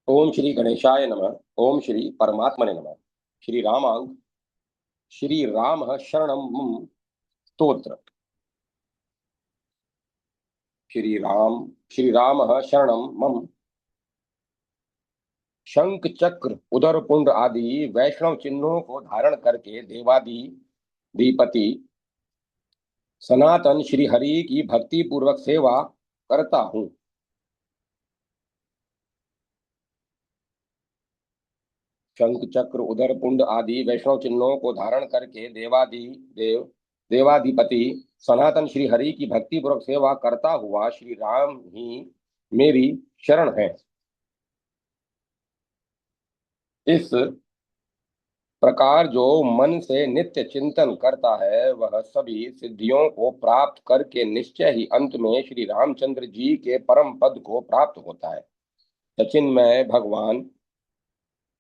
ओम श्री गणेशाय नमः। ओम श्री परमात्मने नमः। श्री रामांग श्री राम शरणम मम स्तोत्र। श्री राम शरणम मम। शंख चक्र उदर पुंड आदि वैष्णव चिन्हों को धारण करके देवादि दीपति सनातन श्री हरि की भक्ति पूर्वक सेवा करता हूँ। शंख चक्र उदर पुंड आदि वैष्णव चिन्हों को धारण करके देवाधिपति सनातन श्री हरि की भक्ति पूर्वक सेवा करता हुआ श्री राम ही मेरी शरण है। इस प्रकार जो मन से नित्य चिंतन करता है वह सभी सिद्धियों को प्राप्त करके निश्चय ही अंत में श्री रामचंद्र जी के परम पद को प्राप्त होता है। सचिन्मय भगवान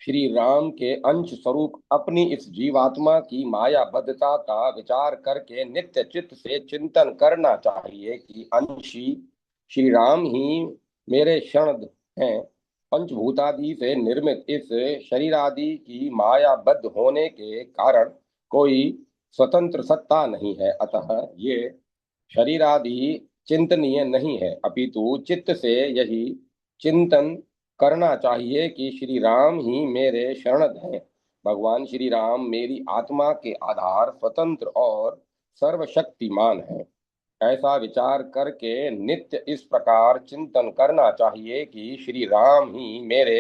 श्री राम के अंश स्वरूप अपनी इस जीवात्मा की मायाबद्धता का विचार करके नित्य चित्त से चिंतन करना चाहिए कि अंशी श्री राम ही मेरे शरण हैं। पंचभूतादि से निर्मित इस शरीर आदि की मायाबद्ध होने के कारण कोई स्वतंत्र सत्ता नहीं है, अतः ये शरीर आदि चिंतनीय नहीं है, अपितु चित्त से यही चिंतन करना चाहिए कि श्री राम ही मेरे शरणद हैं। भगवान श्री राम मेरी आत्मा के आधार, स्वतंत्र और सर्वशक्तिमान है। ऐसा विचार करके नित्य इस प्रकार चिंतन करना चाहिए कि श्री राम ही मेरे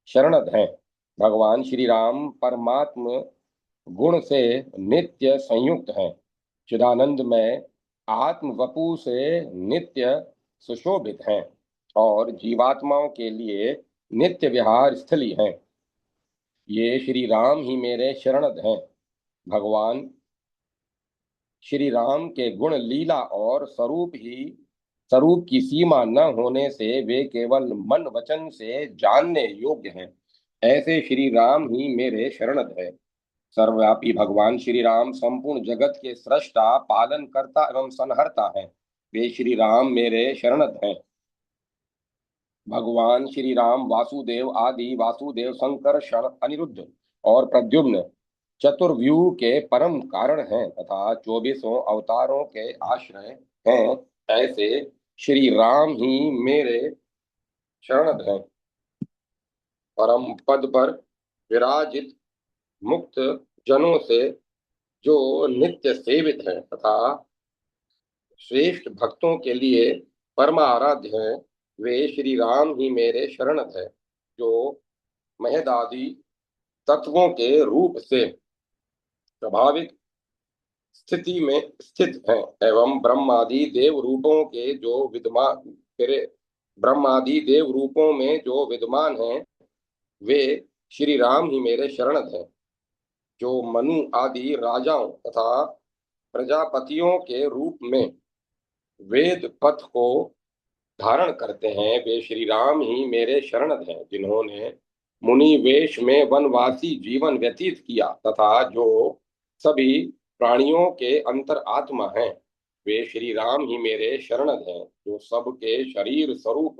शरणद हैं। भगवान श्री राम परमात्म गुण से नित्य संयुक्त हैं। चिदानंद में आत्म वपु से नित्य सुशोभित हैं और जीवात्माओं के लिए नित्य विहार स्थली हैं। ये श्री राम ही मेरे शरणद हैं। भगवान श्री राम के गुण, लीला और स्वरूप की सीमा न होने से वे केवल मन वचन से जानने योग्य हैं। ऐसे श्री राम ही मेरे शरणद है। सर्वव्यापी भगवान श्री राम संपूर्ण जगत के सृष्टा, पालन करता एवं संहर्ता है। वे श्री राम मेरे शरणद हैं। भगवान श्री राम वासुदेव आदि, वासुदेव, संकर्षण, अनिरुद्ध और प्रद्युम्न चतुर्व्यूह के परम कारण हैं तथा 24 अवतारों के आश्रय हैं। ऐसे श्री राम ही मेरे शरणद हैं। परम पद पर विराजित मुक्त जनों से जो नित्य सेवित हैं तथा श्रेष्ठ भक्तों के लिए परमाराध्य हैं, वे श्री राम ही मेरे शरणद हैं। जो महदादि तत्वों के रूप से स्वाभाविक स्थिति में स्थित हैं एवं ब्रह्मादि देव रूपों के जो विद्यमान फिर ब्रह्मादि देव रूपों में जो विद्यमान हैं, वे श्री राम ही मेरे शरणद हैं। जो मनु आदि राजाओं तथा प्रजापतियों के रूप में वेद पथ को धारण करते हैं, वे श्री राम ही मेरे शरणद हैं। जिन्होंने मुनि वेश में वनवासी जीवन व्यतीत किया तथा जो सभी प्राणियों के अंतर आत्मा हैं, वे श्री राम ही मेरे शरणद हैं। जो सबके शरीर स्वरूप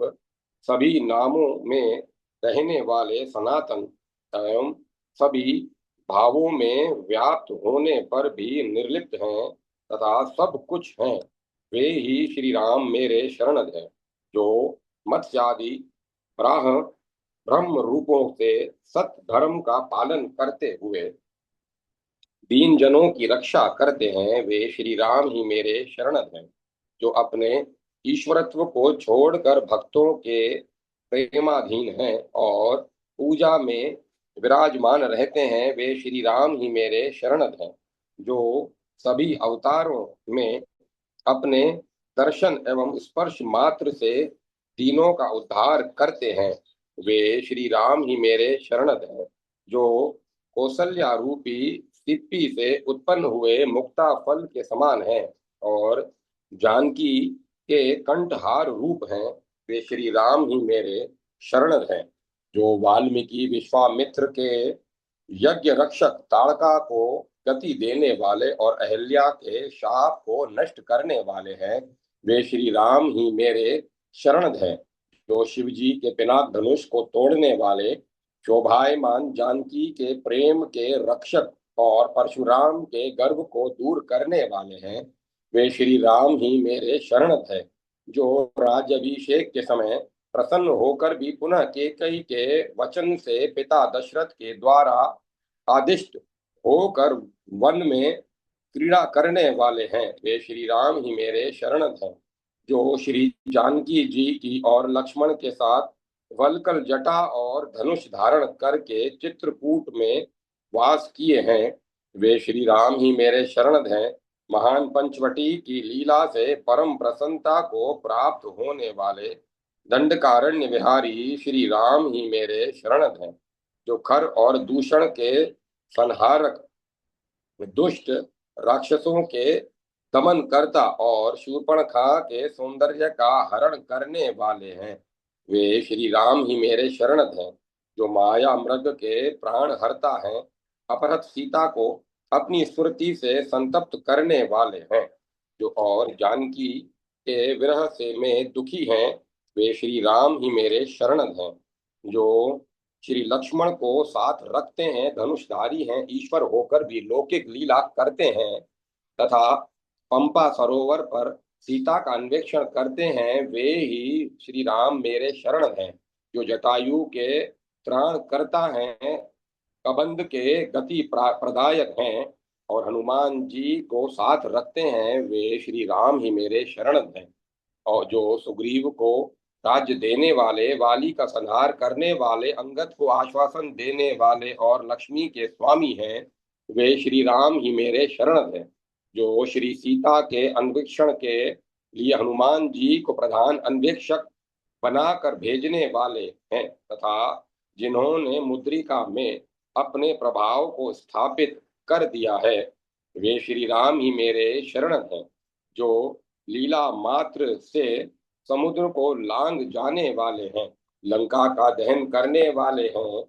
सभी नामों में रहने वाले सनातन एवं सभी भावों में व्याप्त होने पर भी निर्लिप्त हैं तथा सब कुछ हैं, वे ही श्री राम मेरे शरणद हैं। जो मत्स्यादि ब्राह्म ब्रह्म रूपों से सत धर्म का पालन करते हुए दीन जनों की रक्षा करते हैं, वे श्री राम ही मेरे शरणद हैं। जो अपने ईश्वरत्व को छोड़कर भक्तों के प्रेमाधीन हैं और पूजा में विराजमान रहते हैं, वे श्री राम ही मेरे शरणद हैं। जो सभी अवतारों में अपने दर्शन एवं स्पर्श मात्र से तीनों का उद्धार करते हैं, वे श्री राम ही मेरे शरणद हैं। जो कौशल्या रूपी सिप्पी से उत्पन्न हुए मुक्ता फल के समान हैं और जानकी के कंठहार रूप हैं, वे श्री राम ही मेरे शरणद हैं। जो वाल्मीकि विश्वामित्र के यज्ञ रक्षक ताड़का को गति देने वाले और अहिल्या के शाप को नष्ट करने वाले हैं, वे श्री राम ही मेरे शरणद हैं। जो शिव जी के पिनाक धनुष को तोड़ने वाले, शोभायमान जानकी के प्रेम के रक्षक और परशुराम के गर्व को दूर करने वाले हैं, वे श्री राम ही मेरे शरणत है। जो राज्याभिषेक के समय प्रसन्न होकर भी पुनः केकई के वचन से पिता दशरथ के द्वारा आदिष्ट होकर वन में क्रीड़ा करने वाले हैं, वे श्री राम ही मेरे शरणत हैं। जो श्री जानकी जी की और लक्ष्मण के साथ वल्कल जटा और धनुष धारण करके चित्रकूट में वास किए हैं, वे श्री राम ही मेरे शरणद हैं। महान पंचवटी की लीला से परम प्रसन्नता को प्राप्त होने वाले दंडकारण्य विहारी श्री राम ही मेरे शरणद हैं। जो खर और दूषण के संहारक, दुष्ट राक्षसों के दमन करता और शूर्पणखा के सौंदर्य का हरण करने वाले हैं, वे श्री राम ही मेरे शरणद हैं। जो माया मृग के प्राण हरता हैं, अपहृत सीता को अपनी स्फूर्ति से संतप्त करने वाले हैं, जो और जानकी के विरह से में दुखी हैं, वे श्री राम ही मेरे शरणद हैं। जो श्री लक्ष्मण को साथ रखते हैं, धनुषधारी हैं, ईश्वर होकर भी लौकिक लीला करते हैं तथा पंपा सरोवर पर सीता का अन्वेषण करते हैं, वे ही श्री राम मेरे शरण हैं। जो जटायु के त्राण करता हैं, कबंध के गति प्रदायक हैं और हनुमान जी को साथ रखते हैं, वे श्री राम ही मेरे शरण हैं। और जो सुग्रीव को राज्य देने वाले, वाली का संहार करने वाले, अंगद को आश्वासन देने वाले और लक्ष्मी के स्वामी हैं, वे श्री राम ही मेरे शरण हैं। जो श्री सीता के अन्वेषण के लिए हनुमान जी को प्रधान अन्वेषक बनाकर भेजने वाले हैं तथा जिन्होंने मुद्रिका में अपने प्रभाव को स्थापित कर दिया है, वे श्री राम ही मेरे शरण हैं। जो लीला मात्र से समुद्र को लांग जाने वाले हैं, लंका का दहन करने वाले हैं,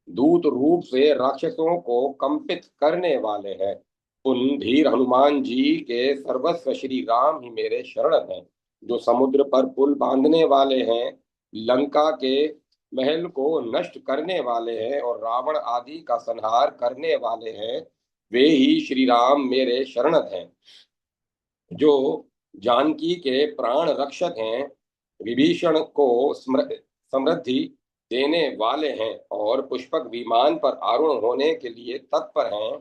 दूत रूप से राक्षसों को कंपित करने वाले हैं, उन धीर हनुमान जी के सर्वस्व श्री राम ही मेरे शरण हैं। जो समुद्र पर पुल बांधने वाले हैं, लंका के महल को नष्ट करने वाले हैं और रावण आदि का संहार करने वाले हैं, वे ही श्री राम मेरे शरणत हैं। जो जानकी के प्राण रक्षक हैं, विभीषण को समृद्धि देने वाले हैं और पुष्पक विमान पर आरूढ़ होने के लिए तत्पर हैं,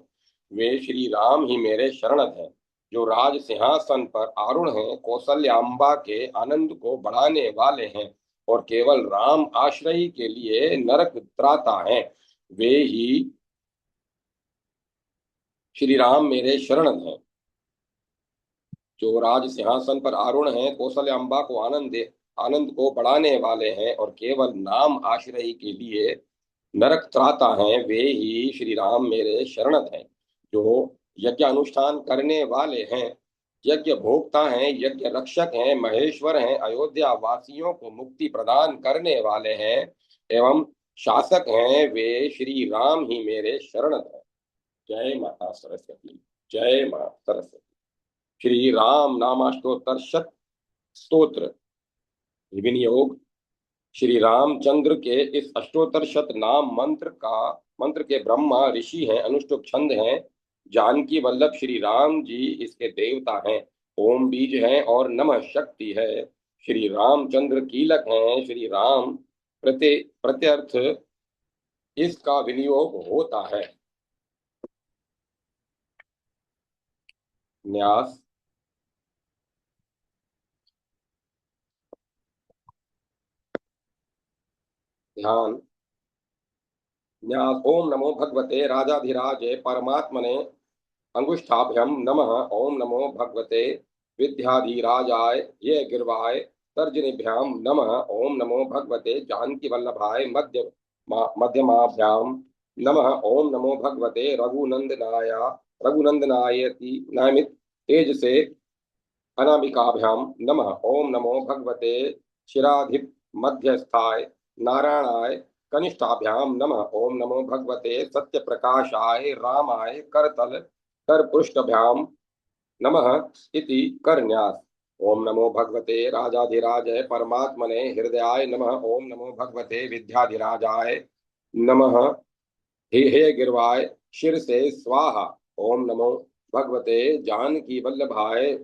वे श्री राम ही मेरे शरणत हैं। जो राज सिंहासन पर आरूढ़ हैं, कौशल्याम्बा के आनंद को बढ़ाने वाले हैं और केवल राम आश्रय के लिए नरक त्राता हैं, वे ही श्री राम मेरे शरणत हैं। जो राज सिंहासन पर आरूढ़ हैं, कौशल्याम्बा को आनंद को बढ़ाने वाले हैं और केवल नाम आश्रय के लिए नरक त्राता हैं, वे ही श्री राम मेरे शरणत हैं। जो यज्ञ अनुष्ठान करने वाले हैं, यज्ञ भोक्ता हैं, यज्ञ रक्षक हैं, महेश्वर हैं, अयोध्या वासियों को मुक्ति प्रदान करने वाले हैं एवं शासक हैं, वे श्री राम ही मेरे शरणत हैं। जय माता सरस्वती। जय माता सरस्वती। श्री राम नामाष्टोत्तर शत स्तोत्र विनियोग। श्री रामचंद्र के इस अष्टोत्तर शत नाम मंत्र के ब्रह्मा ऋषि हैं, अनुष्टुप छंद हैं, जानकी वल्लभ श्री राम जी इसके देवता हैं, ओम बीज हैं और नमः शक्ति है। श्री रामचंद्र कीलक हैं, श्री राम प्रत्यर्थ इसका विनियोग होता है। न्यास। ध्यान। न्यास। ओम नमो भगवते राजाधिराजे परमात्मने अंगुष्ठाभ्यम नमः। ओम नमो भगवते विद्याधीराजाय ये गिर्वाय तर्जनीभ्याम नमः। ओम नमो भगवते जानकी वल्लभाय मध्यमाभ्याम नमः। ओम नमो भगवते रघुनंदनायति नामित तेज से अनामिकाभ्याम नमः। ओम नमो भगवते शिराधिप मध्यस्थाय नारायणाय कनिष्ठाभ्याम नमः। ओम नमो भगवते सत्य प्रकाशाय रामाय करतल कर पृष्ठभ्याम नमः इति करन्यास। ओम नमो भगवते राजाधिराजय परमात्मने हृदयाय नमः। ओम नमो भगवते विद्याधिराजाय नमः। हे हे गिरवाय शिर से स्वाहा। ओम नमो भगवते जानकी वल्लभाय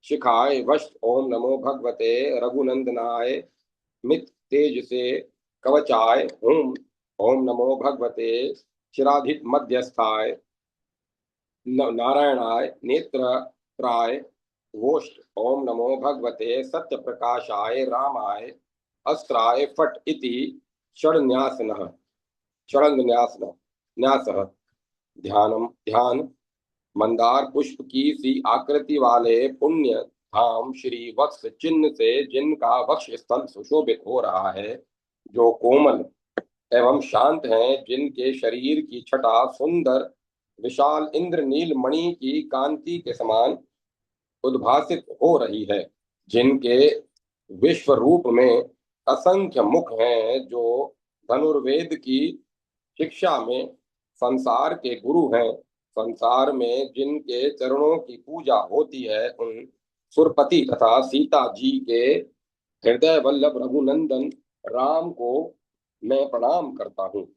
शिखाय वश। ओम नमो भगवते रघुनंदनाय मित तेज से कवचाय हुम। ओम नमो भगवते शिराधिक मध्यस्थाय नारायणाय नेत्रत्राय वोष्ठ। ओम नमो भगवते सत्य प्रकाशाय रामाय अस्त्राय फट इति षड्न्यासनः षडंगन्यासन न्यासः। ध्यान मंदार पुष्प की सी आकृति वाले पुण्य धाम श्री वत्स चिन्ह से जिनका वक्ष स्थल सुशोभित हो रहा है, जो कोमल एवं शांत हैं, जिनके शरीर की छटा सुंदर विशाल इंद्रनील मणि की कांति के समान उद्भासित हो रही है, जिनके विश्व रूप में असंख्य मुख हैं, जो धनुर्वेद की शिक्षा में संसार के गुरु हैं, संसार में जिनके चरणों की पूजा होती है, उन सुरपति तथा सीता जी के हृदय वल्लभ रघुनंदन राम को मैं प्रणाम करता हूँ।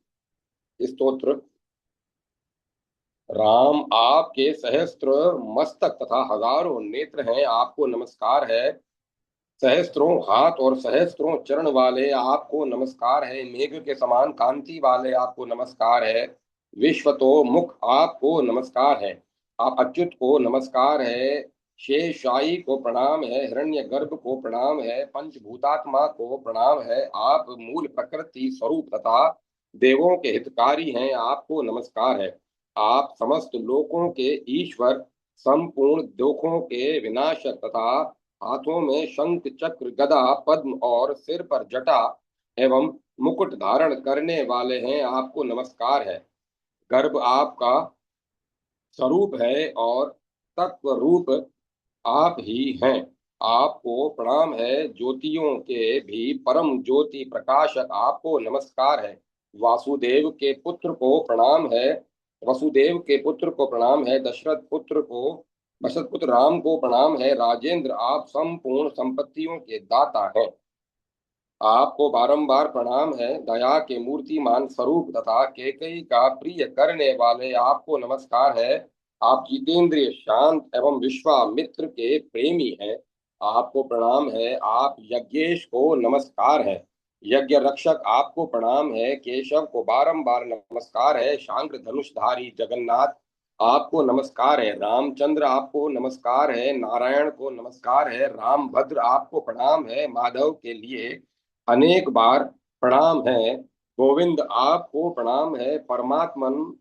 स्तोत्र। राम, आपके सहस्त्र मस्तक तथा हजारों नेत्र हैं, आपको नमस्कार है। सहस्त्रों हाथ और सहस्त्रों चरण वाले आपको नमस्कार है। मेघ के समान कांति वाले आपको नमस्कार है। विश्व तो मुख आपको नमस्कार है। आप अच्युत को नमस्कार है। शेषाई को प्रणाम है। हिरण्य गर्भ को प्रणाम है। पंचभूतात्मा को प्रणाम है। आप मूल प्रकृति स्वरूप तथा देवों के हितकारी हैं, आपको नमस्कार है। आप समस्त लोकों के ईश्वर, संपूर्ण दुखों के विनाशक तथा हाथों में शंख चक्र गदा पद्म और सिर पर जटा एवं मुकुट धारण करने वाले हैं, आपको नमस्कार है। गर्भ आपका स्वरूप है और तत्व रूप आप ही हैं, आपको प्रणाम है। ज्योतियों के भी परम ज्योति प्रकाशक आपको नमस्कार है। वासुदेव के पुत्र को प्रणाम है। वसुदेव के पुत्र को प्रणाम है। दशरथ पुत्र राम को प्रणाम है। राजेंद्र, आप संपूर्ण संपत्तियों के दाता हैं, आपको बारंबार प्रणाम है। दया के मूर्तिमान स्वरूप तथा केकई का प्रिय करने वाले आपको नमस्कार है। आप जितेंद्रिय, शांत एवं विश्वामित्र के प्रेमी हैं, आपको प्रणाम है। आप यज्ञेश को नमस्कार है। यज्ञ रक्षक आपको प्रणाम है। केशव को बारंबार नमस्कार है। शांग्र धनुषधारी जगन्नाथ आपको नमस्कार है। रामचंद्र आपको नमस्कार है। नारायण को नमस्कार है। राम भद्र आपको प्रणाम है। माधव के लिए अनेक बार प्रणाम है। गोविंद आपको प्रणाम है। परमात्मन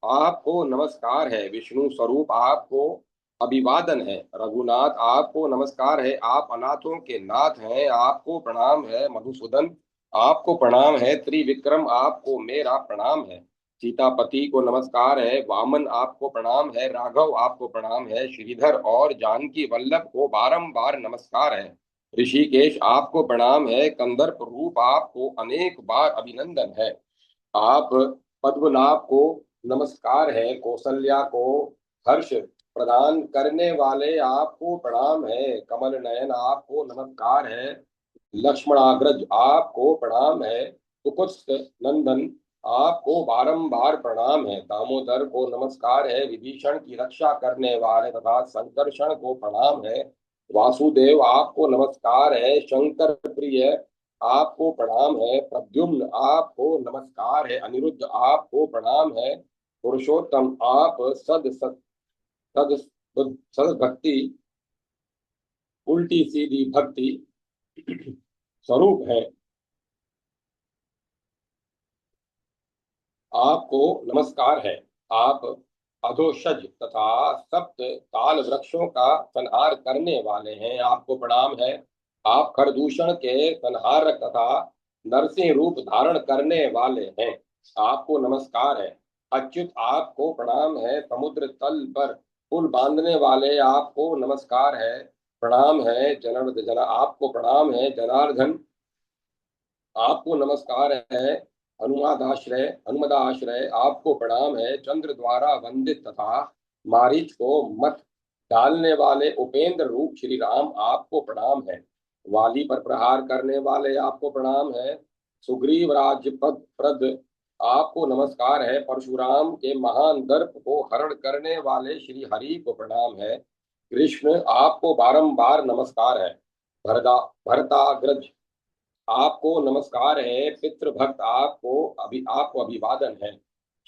आपको नमस्कार है। विष्णु स्वरूप आपको अभिवादन है। रघुनाथ आपको नमस्कार है। आप अनाथों के नाथ हैं, आपको प्रणाम है। मधुसूदन आपको प्रणाम है। त्रिविक्रम आपको मेरा प्रणाम है। सीतापति को नमस्कार है। वामन आपको प्रणाम है। राघव आपको प्रणाम है। श्रीधर और जानकी वल्लभ को बारंबार नमस्कार है। ऋषिकेश आपको प्रणाम है। कंदर्प रूप आपको अनेक बार अभिनंदन है। आप पद्मनाभ को नमस्कार है। कौशल्या को हर्ष प्रदान करने वाले आपको प्रणाम है। कमल नयन आपको नमस्कार है। लक्ष्मणाग्रज आपको प्रणाम है। कुकुत्स नंदन आपको बारंबार प्रणाम है। दामोदर को नमस्कार है। विभीषण की रक्षा करने वाले तथा संकर्षण को प्रणाम है। वासुदेव आपको नमस्कार है। शंकर प्रिय आपको प्रणाम है। प्रद्युम्न आपको नमस्कार है। अनिरुद्ध आपको प्रणाम है। पुरुषोत्तम आप सद सद सद सद भक्ति उल्टी सीधी भक्ति स्वरूप है, आपको नमस्कार है। आप अधोषज तथा सप्त ताल वृक्षों का संहार करने वाले हैं, आपको प्रणाम है। आप खरदूषण के संहारक तथा नरसिंह रूप धारण करने वाले हैं, आपको नमस्कार है। अच्युत आपको प्रणाम है। समुद्र तल पर पुल बांधने वाले आपको नमस्कार है, प्रणाम है। जनार्दन आपको प्रणाम है। जनार्दन आपको नमस्कार है। हनुमदाश्रय आपको प्रणाम है। चंद्र द्वारा वंदित तथा मारीच को मत डालने वाले उपेंद्र रूप श्री राम आपको प्रणाम है। वाली पर प्रहार करने वाले आपको प्रणाम है। सुग्रीव राज्य पद प्रद आपको नमस्कार है। परशुराम के महान दर्प को हरण करने वाले श्री हरि को प्रणाम है। कृष्ण आपको बारंबार नमस्कार है। भरताग्रज आपको नमस्कार है। पितृभक्त आपको अभिवादन है।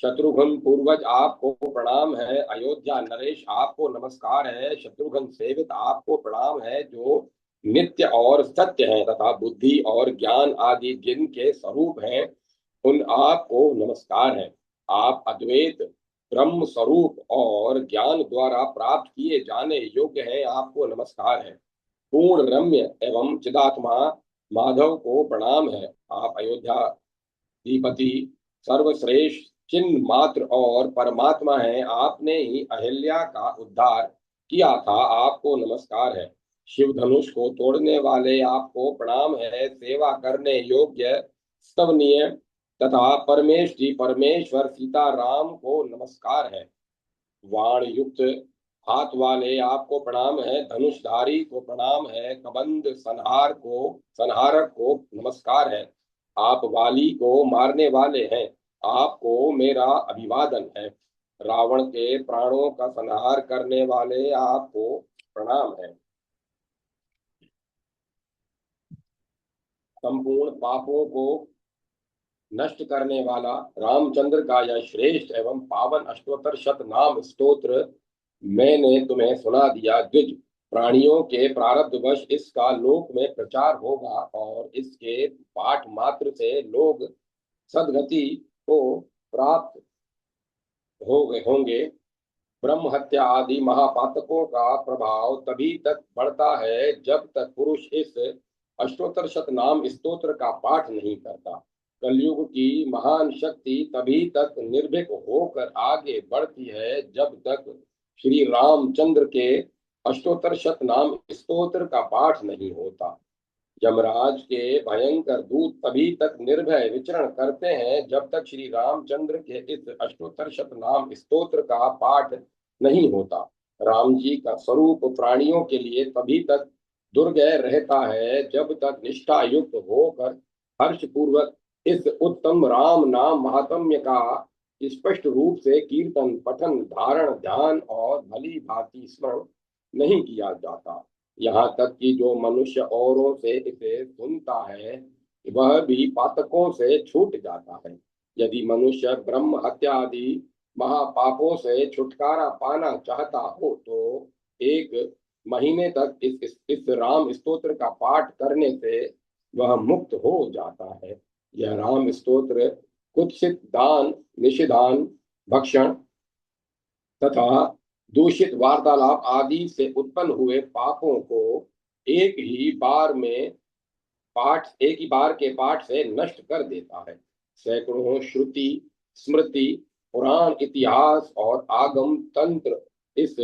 शत्रुघ्न पूर्वज आपको प्रणाम है। अयोध्या नरेश आपको नमस्कार है। शत्रुघ्न सेवित आपको प्रणाम है, जो नित्य और सत्य हैं तथा बुद्धि और ज्ञान आदि जिनके स्वरूप हैं, उन आपको नमस्कार है। आप अद्वैत ब्रह्म स्वरूप और ज्ञान द्वारा प्राप्त किए जाने योग्य हैं, आपको नमस्कार है। पूर्ण रम्य एवं चिदात्मा माधव को प्रणाम है। आप अयोध्याधिपति सर्वश्रेष्ठ चिन्ह मात्र और परमात्मा हैं। आपने ही अहिल्या का उद्धार किया था, आपको नमस्कार है। शिव धनुष को तोड़ने वाले आपको प्रणाम है। सेवा करने योग्य स्तवनीय तथा परमेश्वर सीता राम को नमस्कार है। वाण युक्त हाथ वाले आपको प्रणाम है। धनुषधारी को प्रणाम है। कबंध संहारक को नमस्कार है। आप वाली को मारने वाले हैं, आपको मेरा अभिवादन है। रावण के प्राणों का संहार करने वाले आपको प्रणाम है। संपूर्ण पापों को नष्ट करने वाला रामचंद्र का यह श्रेष्ठ एवं पावन अष्टोत्तर शत नाम स्तोत्र मैंने तुम्हें सुना दिया। द्विज, प्राणियों के प्रारब्धवश इसका लोक में प्रचार होगा और इसके पाठ मात्र से लोग सदगति को प्राप्त हो गए होंगे। ब्रह्म हत्या आदि महापातकों का प्रभाव तभी तक बढ़ता है जब तक पुरुष इस अष्टोत्तर शत नाम स्तोत्र का पाठ नहीं करता। कलयुग की महान शक्ति तभी तक निर्भीक होकर आगे बढ़ती है जब तक श्री रामचंद्र के अष्टोत्तर शत नाम स्तोत्र का पाठ नहीं होता। यमराज के भयंकर दूत तभी तक निर्भय विचरण करते हैं जब तक श्री रामचंद्र के इस अष्टोत्तर शत नाम स्तोत्र का पाठ नहीं होता। राम जी का स्वरूप प्राणियों के लिए तभी तक दुर्गय रहता है जब तक निष्ठा युक्त होकर हर्ष पूर्वक इस उत्तम राम नाम महात्म्य का स्पष्ट रूप से कीर्तन पठन धारण ध्यान और भली भांति स्मरण नहीं किया जाता। यहाँ तक कि जो मनुष्य औरों से इसे सुनता है वह भी पातकों से छूट जाता है। यदि मनुष्य ब्रह्म हत्या आदि महापापों से छुटकारा पाना चाहता हो तो एक महीने तक इस राम स्तोत्र का पाठ करने से वह मुक्त हो जाता है। यह राम स्तोत्र कुत्सित दान निषिदान भक्षण तथा दूषित वार्तालाप आदि से उत्पन्न हुए पापों को एक ही बार के पाठ से नष्ट कर देता है। सैकड़ों श्रुति स्मृति पुराण इतिहास और आगम तंत्र इस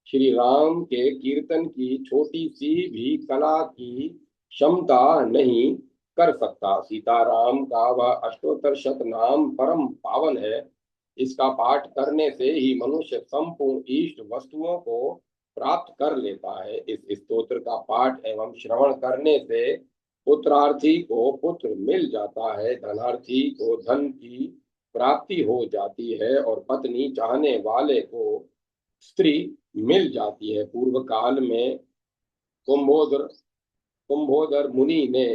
श्री राम के कीर्तन की छोटी सी भी कला की क्षमता नहीं कर सकता। सीताराम का वह अष्टोत्तर शत नाम परम पावन है। इसका पाठ करने से ही मनुष्य संपूर्ण इष्ट वस्तुओं को प्राप्त कर लेता है। इस स्तोत्र का पाठ एवं श्रवण करने से पुत्रार्थी को पुत्र मिल जाता है, धनार्थी को धन की प्राप्ति हो जाती है और पत्नी चाहने वाले को स्त्री मिल जाती है। पूर्व काल में कुंभोदर मुनि ने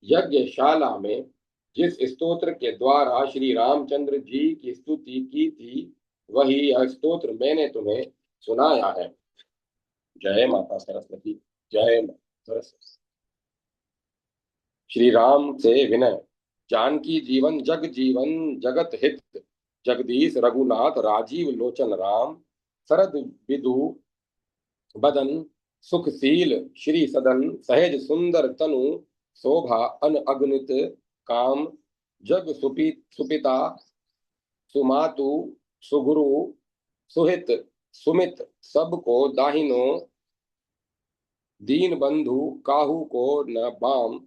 यज्ञशाला में जिस स्तोत्र के द्वारा श्री रामचंद्र जी की स्तुति की थी वही यह स्तोत्र मैंने तुम्हें सुनाया है। जय माता सरस्वती। जय माता सरस्वती। श्री राम से विनय। जानकी जीवन जग जीवन जगत हित, जगदीश रघुनाथ राजीव लोचन राम। शरद विदु बदन सुखशील श्री सदन, सहज सुंदर तनु शोभा अन अगणित काम। जग सुपिता सुमातु सुगुरु सुहित सुमित, सबको दाहिनो दीन बंधु काहू को न बाम।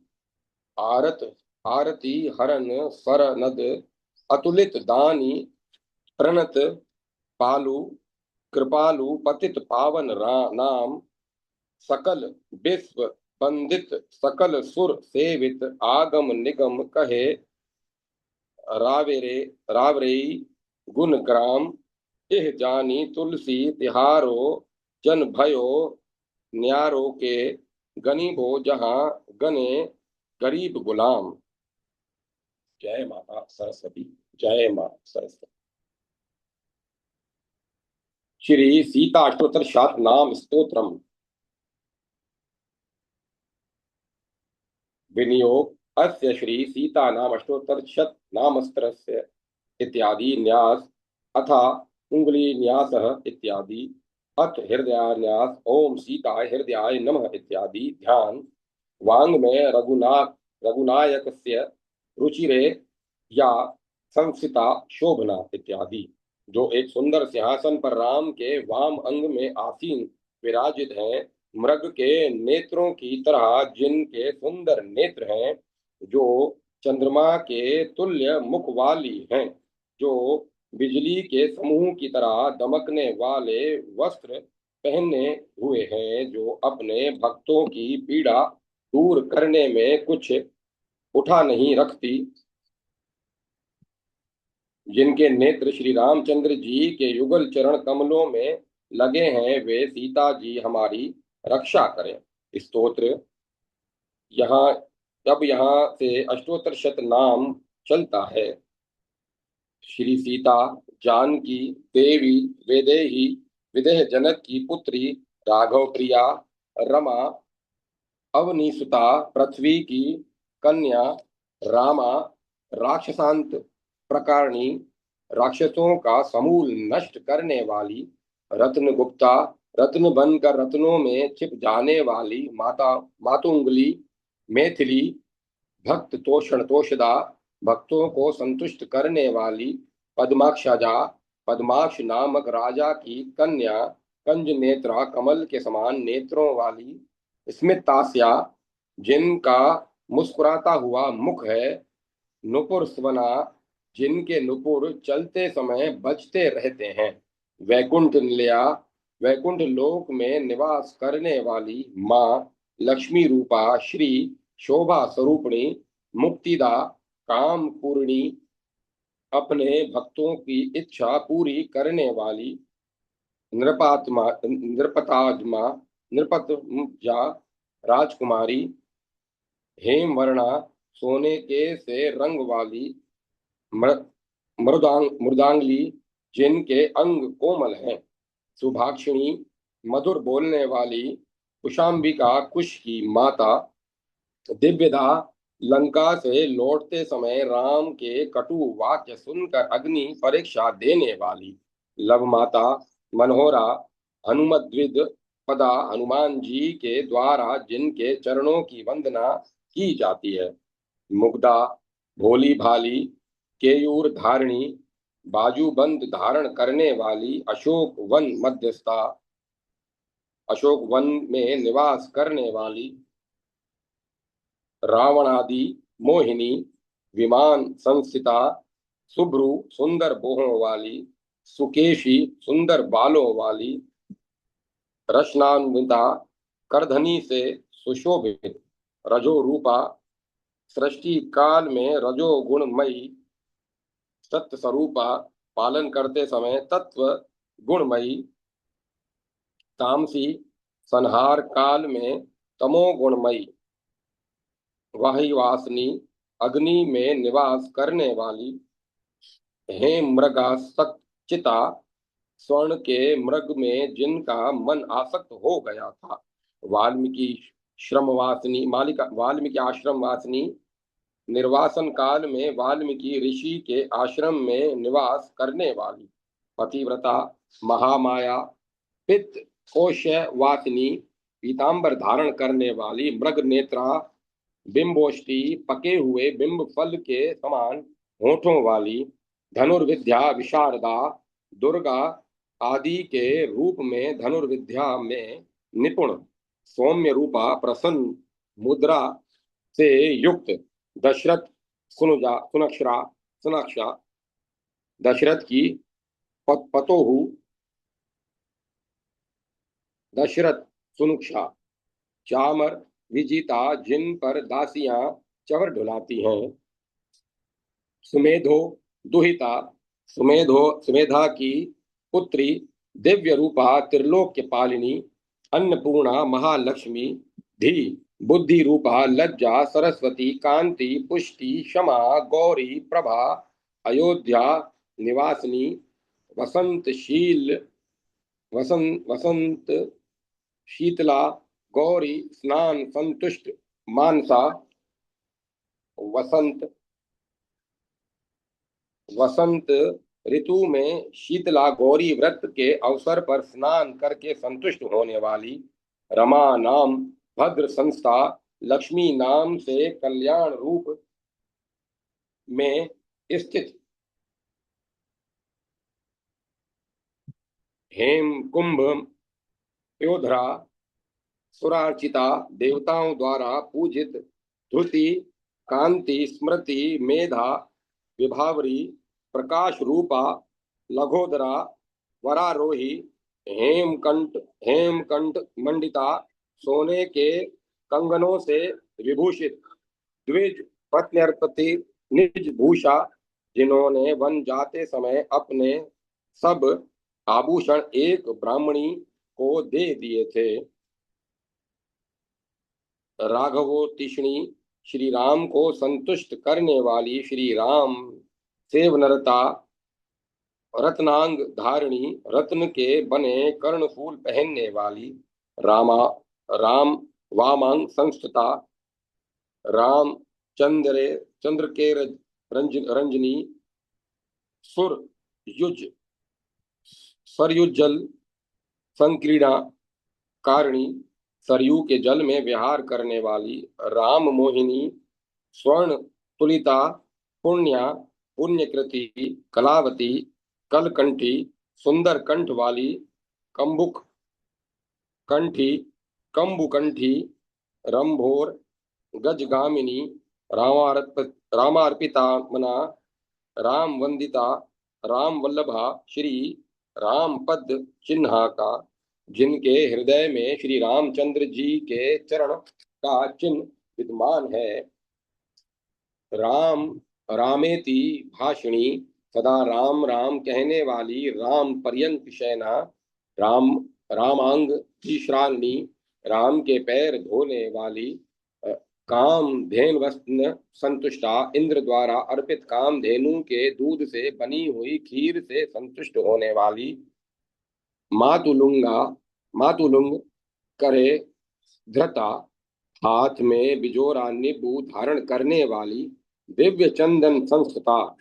आरती हरन सरनद अतुलित दानी प्रणत पालु कृपालु पतित पावन नाम सकल विश्व बंदित सकल सुर सेवित आगम निगम कहे रावेरे रावरे गुण ग्राम एह जानी तुलसी तिहारो जन भयो न्यारो के गनीबो जहां गने गरीब गुलाम। जय माता सरस्वती। जय मां सरस्वती। श्री सीता अष्टोत्तर शत नाम स्तोत्रम। विनियोग अस्य श्री सीता नाम अष्टोत्तर शत नामस्त्रस्य इत्यादि न्यास अथा उंगली न्यासः इत्यादि अथ हृदयान्यास ओम सीता हृदयाय नमः इत्यादि ध्यान वांग में रघुनायकस्य रुचिरे या संसिता शोभना इत्यादि। जो एक सुंदर सिंहासन पर राम के वाम अंग में आसीन विराजित हैं, मृग के नेत्रों की तरह जिनके सुंदर नेत्र हैं, जो चंद्रमा के तुल्य मुख वाली हैं, जो बिजली के समूह की तरह दमकने वाले वस्त्र पहने हुए हैं, जो अपने भक्तों की पीड़ा दूर करने में कुछ उठा नहीं रखती, जिनके नेत्र श्री रामचंद्र जी के युगल चरण कमलों में लगे हैं, वे सीता जी हमारी रक्षा करें। स्तोत्र यहाँ अब यहाँ से अष्टोत्तर शत नाम चलता है। श्री सीता जानकी देवी वैदेही विदेह जनक की पुत्री राघव प्रिया रमा अवनीसुता पृथ्वी की कन्या रामा राक्षसांत प्रकारणी राक्षसों का समूल नष्ट करने वाली रत्न गुप्ता रत्न बनकर रत्नों में छिप जाने वाली माता मातुंगली मैथिली भक्त तोषण तोषदा भक्तों को संतुष्ट करने वाली पद्माक्षजा पद्माक्ष नामक राजा की कन्या कंज नेत्रा कमल के समान नेत्रों वाली स्मितास्या जिनका मुस्कुराता हुआ मुख है नुपुर स्वना जिनके नुपुर चलते समय बजते रहते हैं वैकुंठ निलया वैकुंठ लोक में निवास करने वाली माँ लक्ष्मी रूपा श्री शोभा स्वरूपिणी मुक्तिदा काम पूर्णी अपने भक्तों की इच्छा पूरी करने वाली नृपात्मा नृपताजमा नृपतजा राजकुमारी हेमवर्णा सोने के से रंग वाली मृदांगली जिनके अंग कोमल हैं सुभाषिणी मधुर बोलने वाली कुशाम्बिका कुश की माता दिव्यदा लंका से लौटते समय राम के कटु वाक्य सुनकर अग्नि परीक्षा देने वाली लव माता मनोहरा हनुमद्विद पदा हनुमान जी के द्वारा जिनके चरणों की वंदना की जाती है मुग्धा भोली भाली केयूर धारिणी बाजूबंद धारण करने वाली अशोक वन मध्यस्था अशोक वन में निवास करने वाली रावणादि मोहिनी विमान संस्थिता शुभ्रु सुंदर बोहों वाली सुकेशी सुंदर बालों वाली रश्नान्विता करधनी से सुशोभित रजो रूपा सृष्टि काल में रजो गुणमयी सत्य स्वरूपा पालन करते समय तत्व गुणमयी तामसी संहार काल में तमो गुणमयी वाहिवासनी अग्नि में निवास करने वाली हे मृगा सचिता स्वर्ण के मृग में जिनका मन आसक्त हो गया था वाल्मीकि श्रमवासिनी मालिका वाल्मीकि आश्रम वासिनी निर्वासन काल में वाल्मीकि ऋषि के आश्रम में निवास करने वाली पतिव्रता महामाया पित्त कोश वासिनी पीतांबर धारण करने वाली मृग नेत्रा बिंबोष्टी पके हुए बिंब फल के समान होठों वाली धनुर्विद्या विशारदा दुर्गा आदि के रूप में धनुर्विद्या में निपुण सौम्य रूपा प्रसन्न मुद्रा से युक्त दशरथ सुनुजा सुनक्षरा सुनक्षा दशरथ की पतोहु दशरथ सुनुक्षा चामर विजिता जिन पर दासियां चवर ढुलाती हैं। सुमेधो दुहिता सुमेधा की पुत्री दिव्य रूपा त्रिलोक्य पालिनी अन्नपूर्णा महालक्ष्मी धी बुद्धि रूपा लज्जा सरस्वती कांति पुष्टि क्षमा गौरी प्रभा अयोध्या निवासिनी वसंतशील वसंत शीतला गौरी स्नान संतुष्ट मानसा वसंत वसंत ऋतु में शीतला गौरी व्रत के अवसर पर स्नान करके संतुष्ट होने वाली रमा नाम भद्र संस्था लक्ष्मी नाम से कल्याण रूप में स्थित हेम कुंभ योधरा सुरार्चिता देवताओं द्वारा पूजित धृति कांति स्मृति मेधा विभावरी प्रकाश रूपा लघोदरा वरारोही हेमकंठ हेमकंठ मंडिता सोने के कंगनों से विभूषित द्विज पत्न्यर्पति निज भूषा जिन्होंने वन जाते समय अपने सब आभूषण एक ब्राह्मणी को दे दिए थे। राघवोत्तिष्णी श्री राम को संतुष्ट करने वाली श्री राम सेवनरता रत्नांग धारिणी रत्न के बने कर्णफूल पहनने वाली रामा राम वामांग संस्थिता राम चंद्र के रंजनी सुर युज सरयुज्जल संक्रीड़ा कारिणी सरयू के जल में विहार करने वाली राम मोहिनी स्वर्ण तुलिता पुण्या पुण्यकृति कलावती कलकंठी सुंदर कंठ वाली कंबुक कंठी कंबुकंठी रंभोर गजगामिनी रामार्पिता मना राम वंदिता राम वल्लभा श्री राम पद चिन्हा का जिनके हृदय में श्री रामचंद्र जी के चरण का चिन्ह विद्यमान है। राम रामेति भाषिणी सदा राम राम कहने वाली राम पर्यंत शयना राम रामांग की श्रावणी राम के पैर धोने वाली काम धेन वस्तन संतुष्टा इंद्र द्वारा अर्पित काम धेनु के दूध से बनी हुई खीर से संतुष्ट होने वाली मातुलुंग करे धृता हाथ में बिजोरा नींबू धारण करने वाली दिव्य चंदन संस्था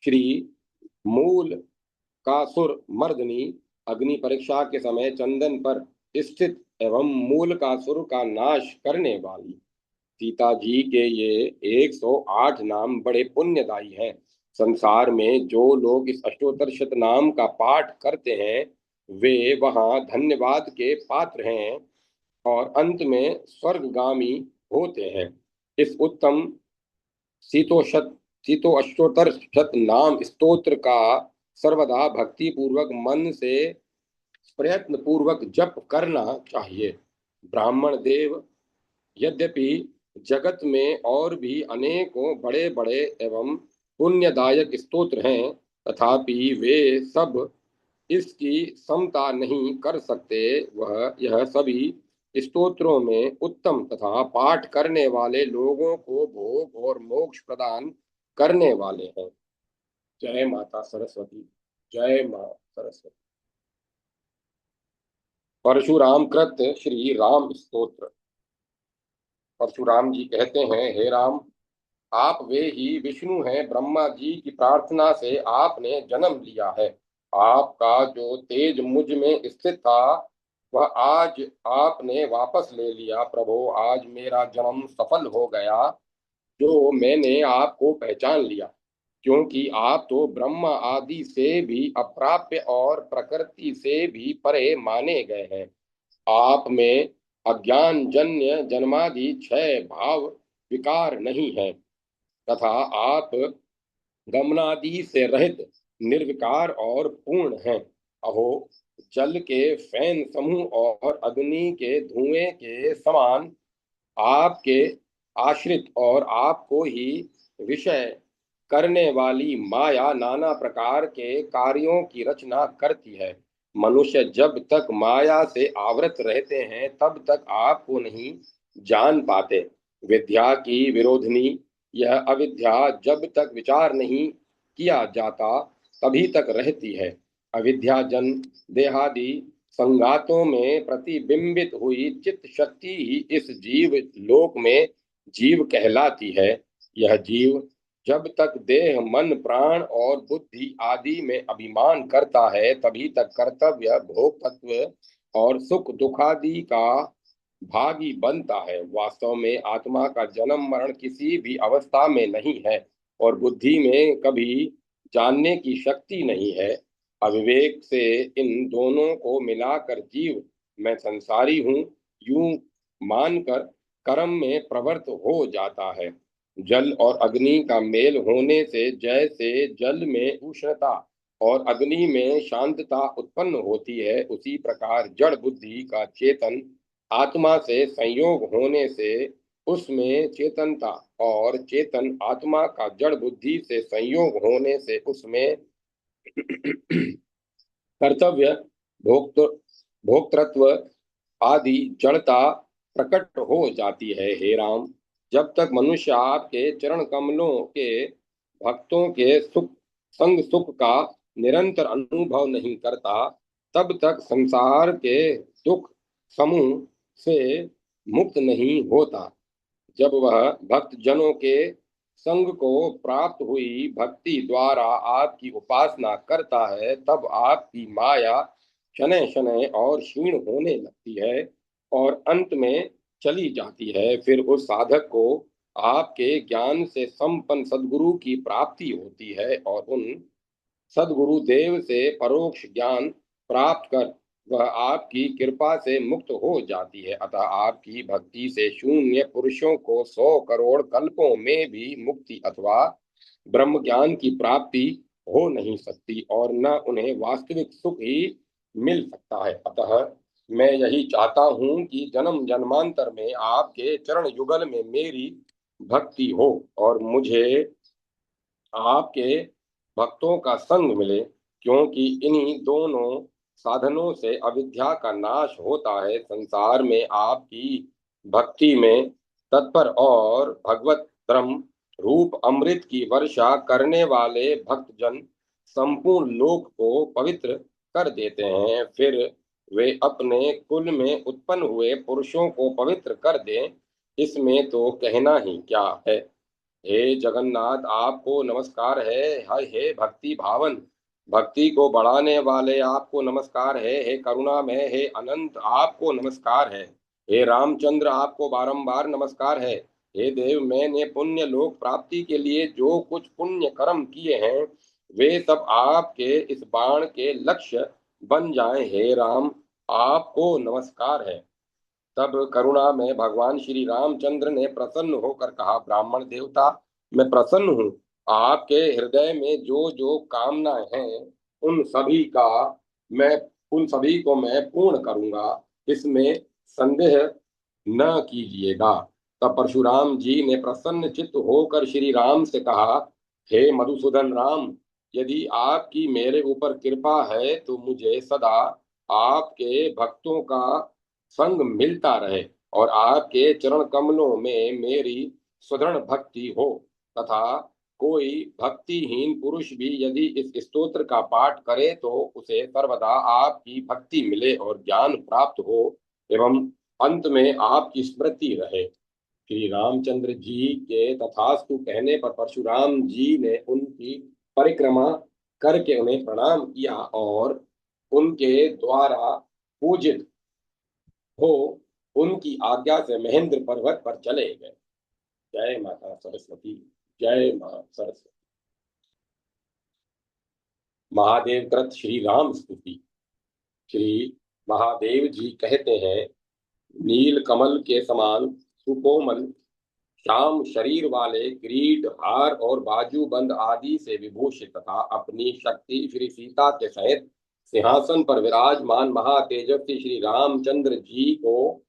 श्री मूल कासुर मर्दनी अग्नि परीक्षा के समय चंदन पर स्थित एवं मूल कासुर का नाश करने वाली सीता जी के ये 108 नाम बड़े पुण्यदायी हैं। संसार में जो लोग इस अष्टोत्तर शत नाम का पाठ करते हैं वे वहां धन्यवाद के पात्र हैं और अंत में स्वर्गगामी होते हैं। इस उत्तम सीतो अष्टोत्तर शत नाम स्तोत्र का सर्वदा भक्ति पूर्वक मन से प्रयत्न पूर्वक जप करना चाहिए। ब्राह्मण देव यद्यपि जगत में और भी अनेकों बड़े बड़े एवं पुण्यदायक स्तोत्र हैं तथापि वे सब इसकी समता नहीं कर सकते। वह यह सभी स्तोत्रों में उत्तम तथा पाठ करने वाले लोगों को भोग और मोक्ष प्रदान करने वाले हैं। जय माता सरस्वती। जय मां सरस्वती। परशुराम कृत श्री राम स्तोत्र। परशुराम जी कहते हैं, हे राम, आप वे ही विष्णु हैं। ब्रह्मा जी की प्रार्थना से आपने जन्म लिया है। आपका जो तेज मुझ में स्थित था वह आज आपने वापस ले लिया। प्रभु, आज मेरा जन्म सफल हो गया जो मैंने आपको पहचान लिया, क्योंकि आप तो ब्रह्मा आदि से भी अप्राप्य और प्रकृति से भी परे माने गए हैं। आप में अज्ञान जन्य जन्मादि क्षय भाव विकार नहीं है तथा आप गमनादि से रहित निर्विकार और पूर्ण हैं। अहो, जल के फैन समूह और अग्नि के धुएं के समान आपके आश्रित और आपको ही विषय करने वाली माया नाना प्रकार के कार्यों की रचना करती है। मनुष्य जब तक माया से आवृत रहते हैं तब तक आपको नहीं जान पाते। विद्या की विरोधिनी यह अविद्या जब तक विचार नहीं किया जाता तभी तक रहती है। अविद्या जन देहादि संगातों में प्रतिबिंबित हुई चित्त शक्ति ही इस जीव लोक में जीव कहलाती है। यह जीव जब तक देह मन प्राण और बुद्धि आदि में अभिमान करता है तभी तक कर्तव्य भोक्तत्व और सुख दुखादि का भागी बनता है। वास्तव में आत्मा का जन्म मरण किसी भी अवस्था में नहीं है और बुद्धि में कभी जानने की शक्ति नहीं है। अविवेक से इन दोनों को मिलाकर जीव मैं संसारी हूँ यूं मानकर कर्म में प्रवृत्त हो जाता है। जल और अग्नि का मेल होने से जैसे जल में उष्णता और अग्नि में शांतता उत्पन्न होती है उसी प्रकार जड़ बुद्धि का चेतन आत्मा से संयोग होने से उसमें चेतनता और चेतन आत्मा का जड़ बुद्धि से संयोग होने से उसमें कर्तव्य भोक्त भोक्तृत्व आदि जड़ता प्रकट हो जाती है। हे राम, जब तक मनुष्य आपके चरण कमलों के भक्तों के सुख का निरंतर अनुभव नहीं करता तब तक संसार के दुख समूह से मुक्त नहीं होता। जब वह भक्त जनों के संग को प्राप्त हुई भक्ति द्वारा आपकी उपासना करता है तब आपकी माया शनैः शनैः और क्षीण होने लगती है और अंत में चली जाती है। फिर उस साधक को आपके ज्ञान से संपन्न सद्गुरु की प्राप्ति होती है और उन सद्गुरु देव से परोक्ष ज्ञान प्राप्त कर वह आपकी कृपा से मुक्त हो जाती है। अतः आपकी भक्ति से शून्य पुरुषों को 100 करोड़ कल्पों में भी मुक्ति अथवा ब्रह्म ज्ञान की प्राप्ति हो नहीं सकती और न उन्हें वास्तविक सुख ही मिल सकता है। अतः मैं यही चाहता हूँ कि जन्म जन्मांतर में आपके चरण युगल में मेरी भक्ति हो और मुझे आपके भक्तों का संग मिले, क्योंकि इन्हीं दोनों साधनों से अविद्या का नाश होता है। संसार में आपकी भक्ति में तत्पर और भगवत ब्रह्म रूप अमृत की वर्षा करने वाले भक्तजन संपूर्ण लोक को पवित्र कर देते हैं। फिर वे अपने कुल में उत्पन्न हुए पुरुषों को पवित्र कर दें, इसमें तो कहना ही क्या है। हे जगन्नाथ, आपको नमस्कार है। हाय हे भक्ति भावन, भक्ति को बढ़ाने वाले आपको नमस्कार है। हे करुणामय, हे अनंत, आपको नमस्कार है। हे रामचंद्र, आपको बारंबार नमस्कार है। हे देव, मैंने पुण्य लोक प्राप्ति के लिए जो कुछ पुण्य कर्म किए हैं वे सब आपके इस बाण के लक्ष्य बन जाएं। हे राम, आपको नमस्कार है। तब करुणा में भगवान श्री रामचंद्र ने प्रसन्न होकर कहा, ब्राह्मण देवता, मैं प्रसन्न हूँ। आपके हृदय में जो जो कामनाएं हैं उन सभी का मैं उन सभी को मैं पूर्ण करूंगा, इसमें संदेह न कीजिएगा। तब परशुराम जी ने प्रसन्न चित्त होकर श्री राम से कहा, हे मधुसूदन राम, यदि आपकी मेरे ऊपर कृपा है तो मुझे सदा आपके भक्तों का संग मिलता रहे और आपके चरण कमलों में मेरी सुदृढ़ भक्ति हो तथा कोई भक्तिहीन पुरुष भी यदि इस स्तोत्र का पाठ करे तो उसे सर्वदा आपकी भक्ति मिले और ज्ञान प्राप्त हो एवं अंत में आपकी स्मृति रहे। श्री रामचंद्र जी के तथास्तु कहने पर परशुराम जी ने उनकी परिक्रमा करके उन्हें प्रणाम किया और उनके द्वारा पूजित हो उनकी आज्ञा से महेंद्र पर्वत पर चले गए। जय माता सरस्वती, जय मां सरस्वती। महादेव कृत श्री राम स्तुति। श्री महादेव जी कहते हैं, नील कमल के समान सुकोमल श्याम शरीर वाले किरीट हार और बाजूबंद आदि से विभूषित तथा अपनी शक्ति श्री सीता के सहित सिंहासन पर विराजमान महातेजस्वी श्री रामचंद्र जी को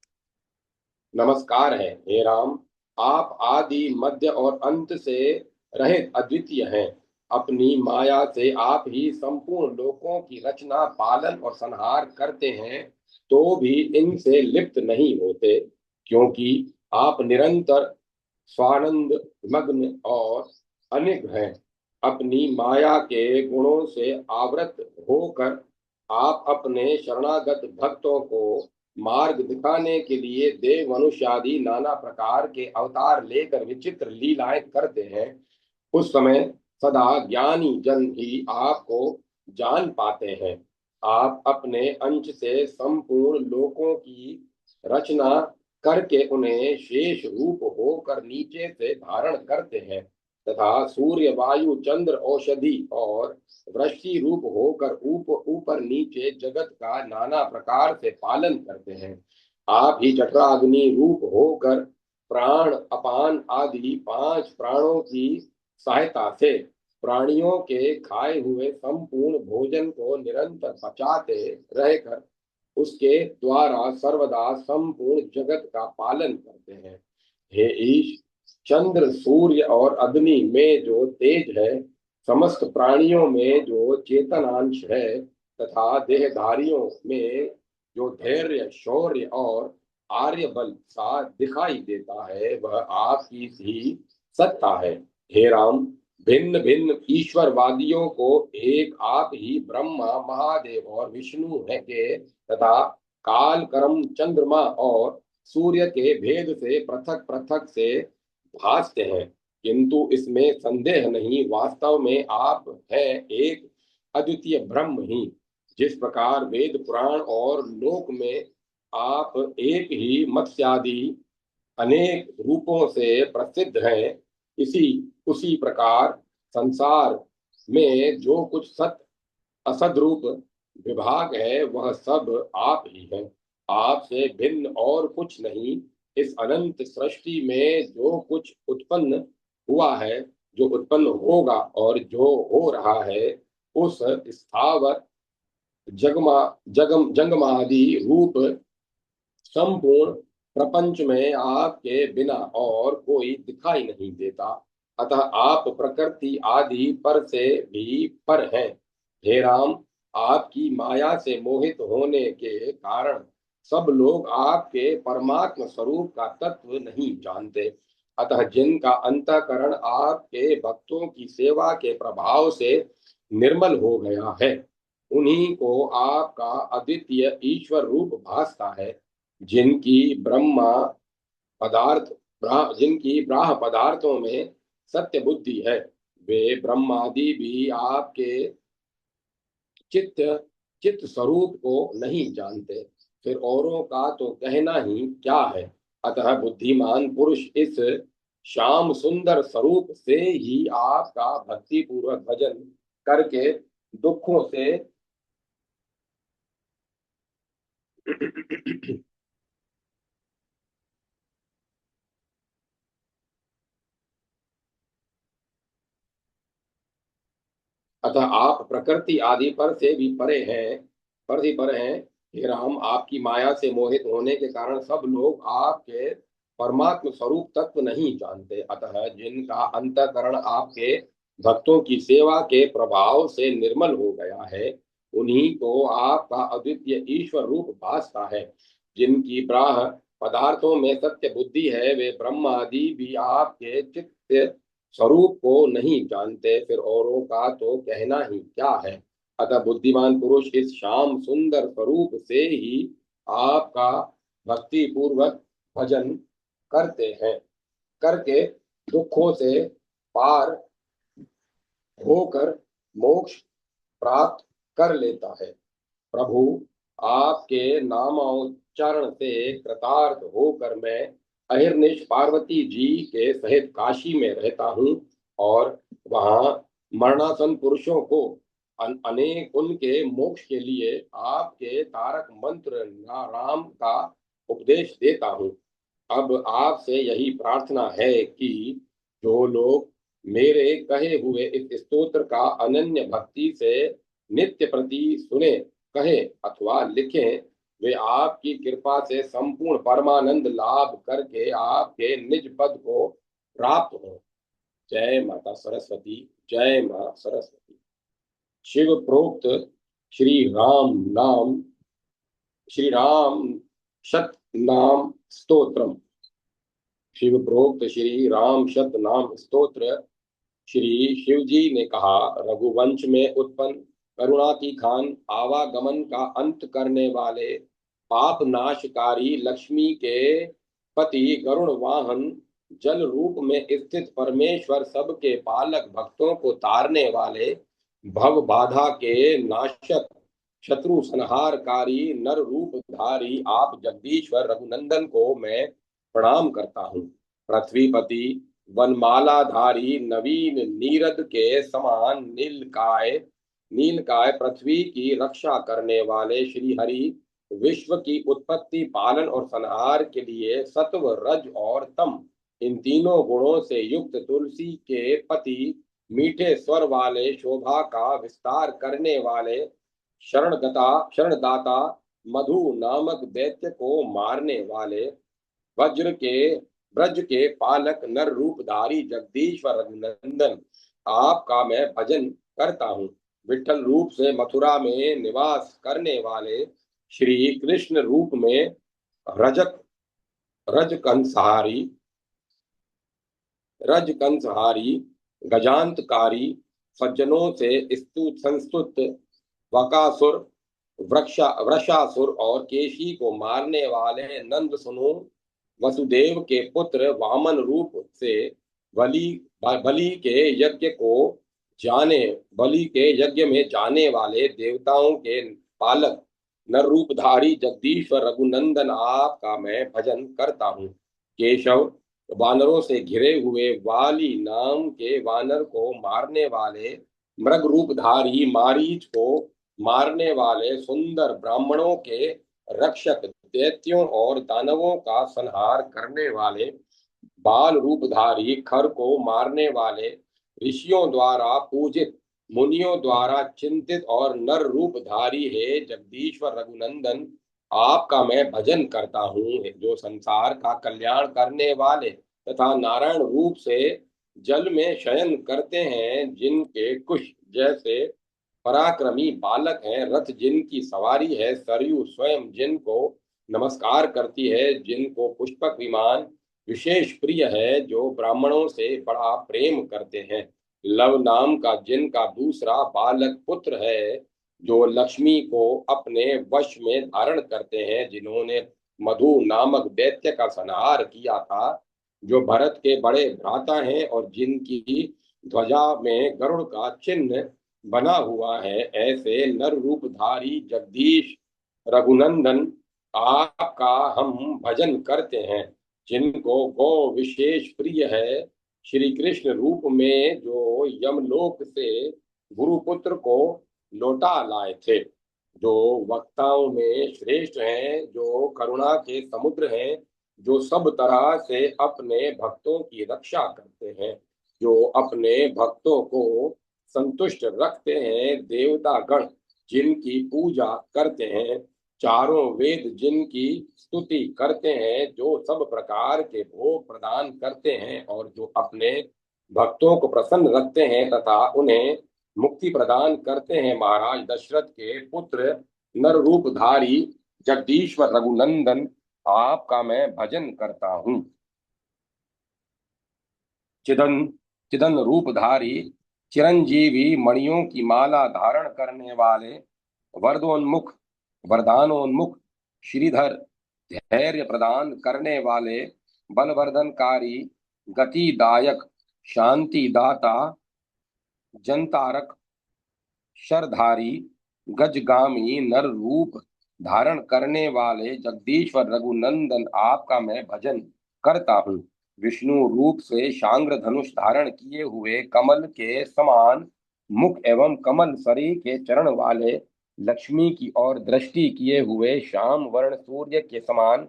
नमस्कार है। हे राम, आप आदि मध्य और अंत से रहित अद्वितीय हैं। अपनी माया से आप ही संपूर्ण लोकों की रचना, पालन और संहार करते हैं, तो भी इनसे लिप्त नहीं होते, क्योंकि आप निरंतर स्वानंद मग्न और अनिग्रह हैं। अपनी माया के गुणों से आवृत होकर आप अपने शरणागत भक्तों को मार्ग दिखाने के लिए देव मनुष्य आदि नाना प्रकार के अवतार लेकर विचित्र लीलाएं करते हैं। उस समय सदा ज्ञानी जन ही आपको जान पाते हैं। आप अपने अंश से संपूर्ण लोकों की रचना करके उन्हें शेष रूप होकर नीचे से धारण करते हैं, तथा सूर्य, वायु, चंद्र, औषधि और वृष्टि रूप होकर ऊपर नीचे जगत का नाना प्रकार से पालन करते हैं। आप ही जठराग्नि रूप होकर प्राण, अपान आदि पांच प्राणों की सहायता से प्राणियों के खाए हुए संपूर्ण भोजन को निरंतर पचाते रहकर उसके द्वारा सर्वदा संपूर्ण जगत का पालन करते हैं। हे ईश, चंद्र, सूर्य और अग्नि में जो तेज है, समस्त प्राणियों में जो चेतनांश है, तथा देहधारियों में जो धैर्य, शौर्य और आर्य बल सा दिखाई देता है, वह आपकी ही सत्ता है। हे राम, भिन्न भिन्न ईश्वरवादियों को एक आप ही ब्रह्मा, महादेव और विष्णु है के तथा काल, कर्म, चंद्रमा और सूर्य के भेद से पृथक पृथक से भासते हैं, किंतु इसमें संदेह नहीं, वास्तव में आप हैं एक अद्वितीय ब्रह्म ही। जिस प्रकार वेद, पुराण और लोक में आप एक ही मत्स्यादि अनेक रूपों से प्रसिद्ध हैं, इसी उसी प्रकार संसार में जो कुछ सत असद रूप विभाग है, वह सब आप ही हैं। आपसे भिन्न और कुछ नहीं। इस अनंत सृष्टि में जो कुछ उत्पन्न हुआ है, जो उत्पन्न होगा और जो हो रहा है, उस स्थावर जंगमादि रूप संपूर्ण प्रपंच में आपके बिना और कोई दिखाई नहीं देता। अतः आप प्रकृति आदि पर से भी पर हैं। हे राम, आपकी माया से मोहित होने के कारण सब लोग आपके परमात्म स्वरूप का तत्व नहीं जानते। अतः जिनका अंतःकरण आपके भक्तों की सेवा के प्रभाव से निर्मल हो गया है, उन्हीं को आपका अद्वितीय ईश्वर रूप भासता है। जिनकी ब्रह्मा जिनकी ब्राह्म पदार्थों में सत्य बुद्धि है, वे ब्रह्मादि भी आपके चित्त चित्त स्वरूप को नहीं जानते, फिर औरों का तो कहना ही क्या है। अतः बुद्धिमान पुरुष इस श्याम सुंदर स्वरूप से ही आपका भक्ति पूर्वक भजन करके दुखों से अतः आप प्रकृति आदि पर से भी परे हैं, पर ही परे हैं। हे राम, आपकी माया से मोहित होने के कारण सब लोग आपके परमात्म स्वरूप तत्व नहीं जानते। अतः जिनका अंतःकरण आपके भक्तों की सेवा के प्रभाव से निर्मल हो गया है, उन्हीं को आपका अद्वितीय ईश्वर रूप भासता है। जिनकी ब्राह्म पदार्थों में सत्य बुद्धि है, वे ब्रह्म आदि भी आपके चित्त स्वरूप को नहीं जानते, फिर औरों का तो कहना ही क्या है। अतः बुद्धिमान पुरुष इस श्याम सुंदर स्वरूप से ही आपका भक्ति पूर्वक भजन करते हैं, करके दुखों से पार होकर मोक्ष प्राप्त कर लेता है। प्रभु, आपके नामोच्चारण से कृतार्थ होकर मैं अहिर्निश पार्वती जी के सहित काशी में रहता हूँ, और वहाँ मरणासन पुरुषों को अनेक उनके मोक्ष के लिए आपके तारक मंत्र राम का उपदेश देता हूँ। अब आपसे यही प्रार्थना है कि जो लोग मेरे कहे हुए इस स्तोत्र का अनन्य भक्ति से नित्य प्रति सुने, कहे अथवा लिखे, वे आपकी कृपा से संपूर्ण परमानंद लाभ करके आपके निज पद को प्राप्त हो। जय माता सरस्वती, जय मां सरस्वती। शिव प्रोक्त श्री राम नाम, श्री राम शत नाम स्तोत्रम। शिव प्रोक्त श्री राम शत नाम स्तोत्र। श्री शिव जी ने कहा, रघुवंश में उत्पन्न करुणा की खान, आवागमन का अंत करने वाले, पाप नाशकारी लक्ष्मी के पति, गरुड़ वाहन, जल रूप में स्थित परमेश्वर, सबके पालक, भक्तों को तारने वाले, भव बाधा के नाशक, शत्रु संहारकारी, नर रूपधारी आप जगदीश्वर रघुनंदन को मैं प्रणाम करता हूँ। पृथ्वीपति, वनमालाधारी, नवीन नीरद के समान नीलकाय, नीलकाय पृथ्वी की रक्षा करने वाले श्री हरि, विश्व की उत्पत्ति, पालन और संहार के लिए सत्व, रज और तम, इन तीनों गुणों से युक्त तुलसी के पति, मीठे स्वर वाले, शोभा का विस्तार करने वाले, शरणदाता, मधु नामक दैत्य को मारने वाले, वज्र के ब्रज के पालक, नर रूपधारी जगदीश्वर रघुनंदन, आपका मैं भजन करता हूँ। विठल रूप से मथुरा में निवास करने वाले, श्री कृष्ण रूप में रजक रजकंसहारी रजकंसहारी, गजांतकारी, सज्जनों से स्तुत संस्तुत, वकासुर, वृषासुर और केशी को मारने वाले, नंद सुनो, वसुदेव के पुत्र, वामन रूप से बलि बलि के यज्ञ को जाने बलि के यज्ञ में जाने वाले, देवताओं के पालक, नर रूपधारी जगदीश्वर रघुनंदन, आपका मैं भजन करता हूँ। केशव, वानरों से घिरे हुए वाली नाम के वानर को मारने वाले, मृग रूपधारी मारीच को मारने वाले, सुंदर ब्राह्मणों के रक्षक, दैत्यों और दानवों का संहार करने वाले, बाल रूपधारी, खर को मारने वाले, ऋषियों द्वारा पूजित, मुनियों द्वारा चिंतित और नर रूपधारी है जगदीश्वर रघुनंदन, आपका मैं भजन करता हूँ। जो संसार का कल्याण करने वाले तथा नारायण रूप से जल में शयन करते हैं, जिनके कुश जैसे पराक्रमी बालक हैं, रथ जिनकी सवारी है, सरयू स्वयं जिनको नमस्कार करती है, जिनको पुष्पक विमान विशेष प्रिय है, जो ब्राह्मणों से बड़ा प्रेम करते हैं, लव नाम का जिनका दूसरा बालक पुत्र है, जो लक्ष्मी को अपने वश में धारण करते हैं, जिन्होंने मधु नामक दैत्य का संहार किया था, जो भरत के बड़े भ्राता हैं और जिनकी ध्वजा में गरुड़ का चिन्ह बना हुआ है, ऐसे नर रूपधारी जगदीश रघुनंदन, आपका हम भजन करते हैं। जिनको गो विशेष प्रिय है, श्री कृष्ण रूप में जो यमलोक से गुरुपुत्र को लौटा लाए थे, जो वक्ताओं में श्रेष्ठ हैं, जो करुणा के समुद्र हैं, जो सब तरह से अपने भक्तों की रक्षा करते हैं, जो अपने भक्तों को संतुष्ट रखते हैं, देवता गण जिनकी पूजा करते हैं, चारों वेद जिनकी स्तुति करते हैं, जो सब प्रकार के भोग प्रदान करते हैं और जो अपने भक्तों को प्रसन्न रखते हैं तथा उन्हें मुक्ति प्रदान करते हैं, महाराज दशरथ के पुत्र नर रूपधारी जगदीश्वर रघुनंदन, आपका मैं भजन करता हूँ। चिदन चिदन रूपधारी, चिरंजीवी, मणियों की माला धारण करने वाले, वरदोन्मुख, वरदानोन्मुख, श्रीधर, धैर्य प्रदान करने वाले, बलवर्धनकारी, गतिदायक, शांति दाता, जनतारक, शरधारी, गजगामी, नर रूप धारण करने वाले जगदीश्वर रघुनंदन, आपका मैं भजन करता हूँ। विष्णु रूप से शांग्र धनुष धारण किए हुए, कमल के समान मुख एवं कमल सरी के चरण वाले, लक्ष्मी की ओर दृष्टि किए हुए, श्याम वर्ण सूर्य के समान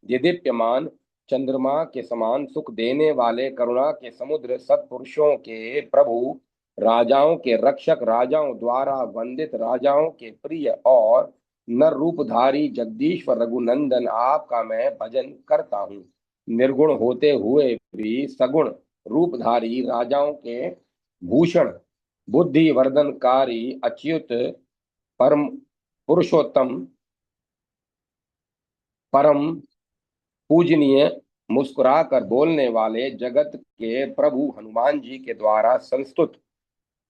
दिदीप्यमान, चंद्रमा के समान सुख देने वाले, करुणा के समुद्र, सत्पुरुषों के प्रभु, राजाओं के रक्षक, राजाओं द्वारा वंदित, राजाओं के प्रिय और नर रूपधारी जगदीश्वर रघुनंदन आपका मैं भजन करता हूँ। निर्गुण होते हुए भी सगुण रूपधारी, राजाओं के भूषण, बुद्धि वर्धनकारी, अच्युत, परम पुरुषोत्तम, परम पूजनीय, मुस्कुराकर बोलने वाले, जगत के प्रभु हनुमान जी के द्वारा संस्तुत,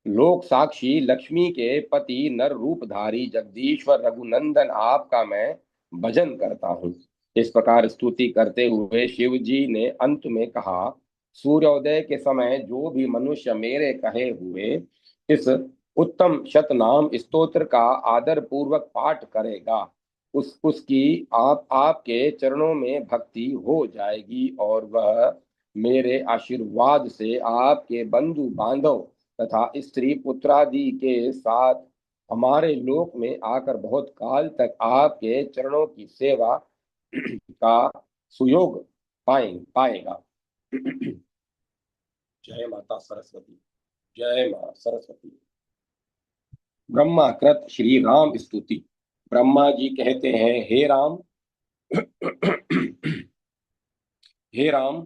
लोक साक्षी, लक्ष्मी के पति, नर रूपधारी जगदीश्वर रघुनंदन आपका मैं भजन करता हूँ। इस प्रकार स्तुति करते हुए शिव जी ने अंत में कहा, सूर्योदय के समय जो भी मनुष्य मेरे कहे हुए इस उत्तम शतनाम स्तोत्र का आदर पूर्वक पाठ करेगा, उसकी आपके चरणों में भक्ति हो जाएगी और वह मेरे आशीर्वाद से आपके बंधु बांधव तथा स्त्री पुत्रादि के साथ हमारे लोक में आकर बहुत काल तक आपके चरणों की सेवा का सुयोग पाएगा। जय माता सरस्वती। जय मां सरस्वती। ब्रह्माकृत श्री राम स्तुति। ब्रह्मा जी कहते हैं, हे राम, हे राम,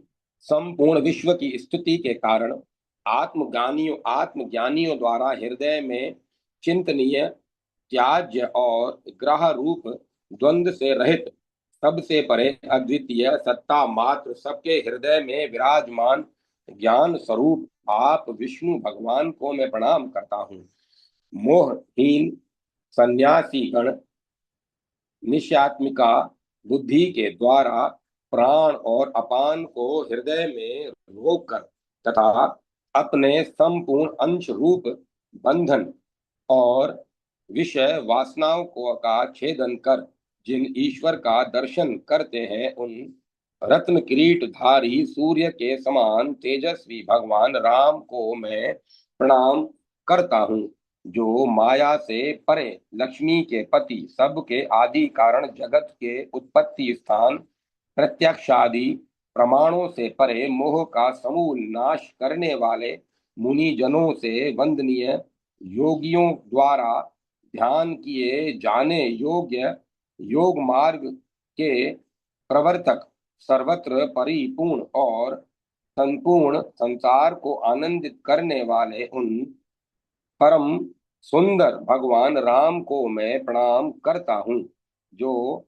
संपूर्ण विश्व की स्तुति के कारण आत्मज्ञानियों द्वारा हृदय में चिंतनीय, त्याज्य और ग्रह रूप द्वंद्व से रहित, सबसे परे अद्वितीय सत्ता मात्र, सबके हृदय में विराजमान ज्ञान स्वरूप आप विष्णु भगवान को मैं प्रणाम करता हूँ। मोहहीन सन्यासी गण निश्यात्मिका बुद्धि के द्वारा प्राण और अपान को हृदय में रोककर तथा अपने संपूर्ण अंश रूप बंधन और विषय वासनाओं को का छेदन कर जिन ईश्वर का दर्शन करते हैं, उन रत्न किरीट धारी सूर्य के समान तेजस्वी भगवान राम को मैं प्रणाम करता हूँ, जो माया से परे लक्ष्मी के पति, सबके आदि कारण, जगत के उत्पत्ति स्थान, प्रत्यक्षादि प्रमाणों से परे, मोह का समूल नाश करने वाले, मुनि जनों से वंदनीय, योगियों द्वारा ध्यान किए जाने योग्य, योग मार्ग के प्रवर्तक, सर्वत्र परिपूर्ण और संपूर्ण संसार को आनंदित करने वाले उन परम सुंदर भगवान राम को मैं प्रणाम करता हूँ, जो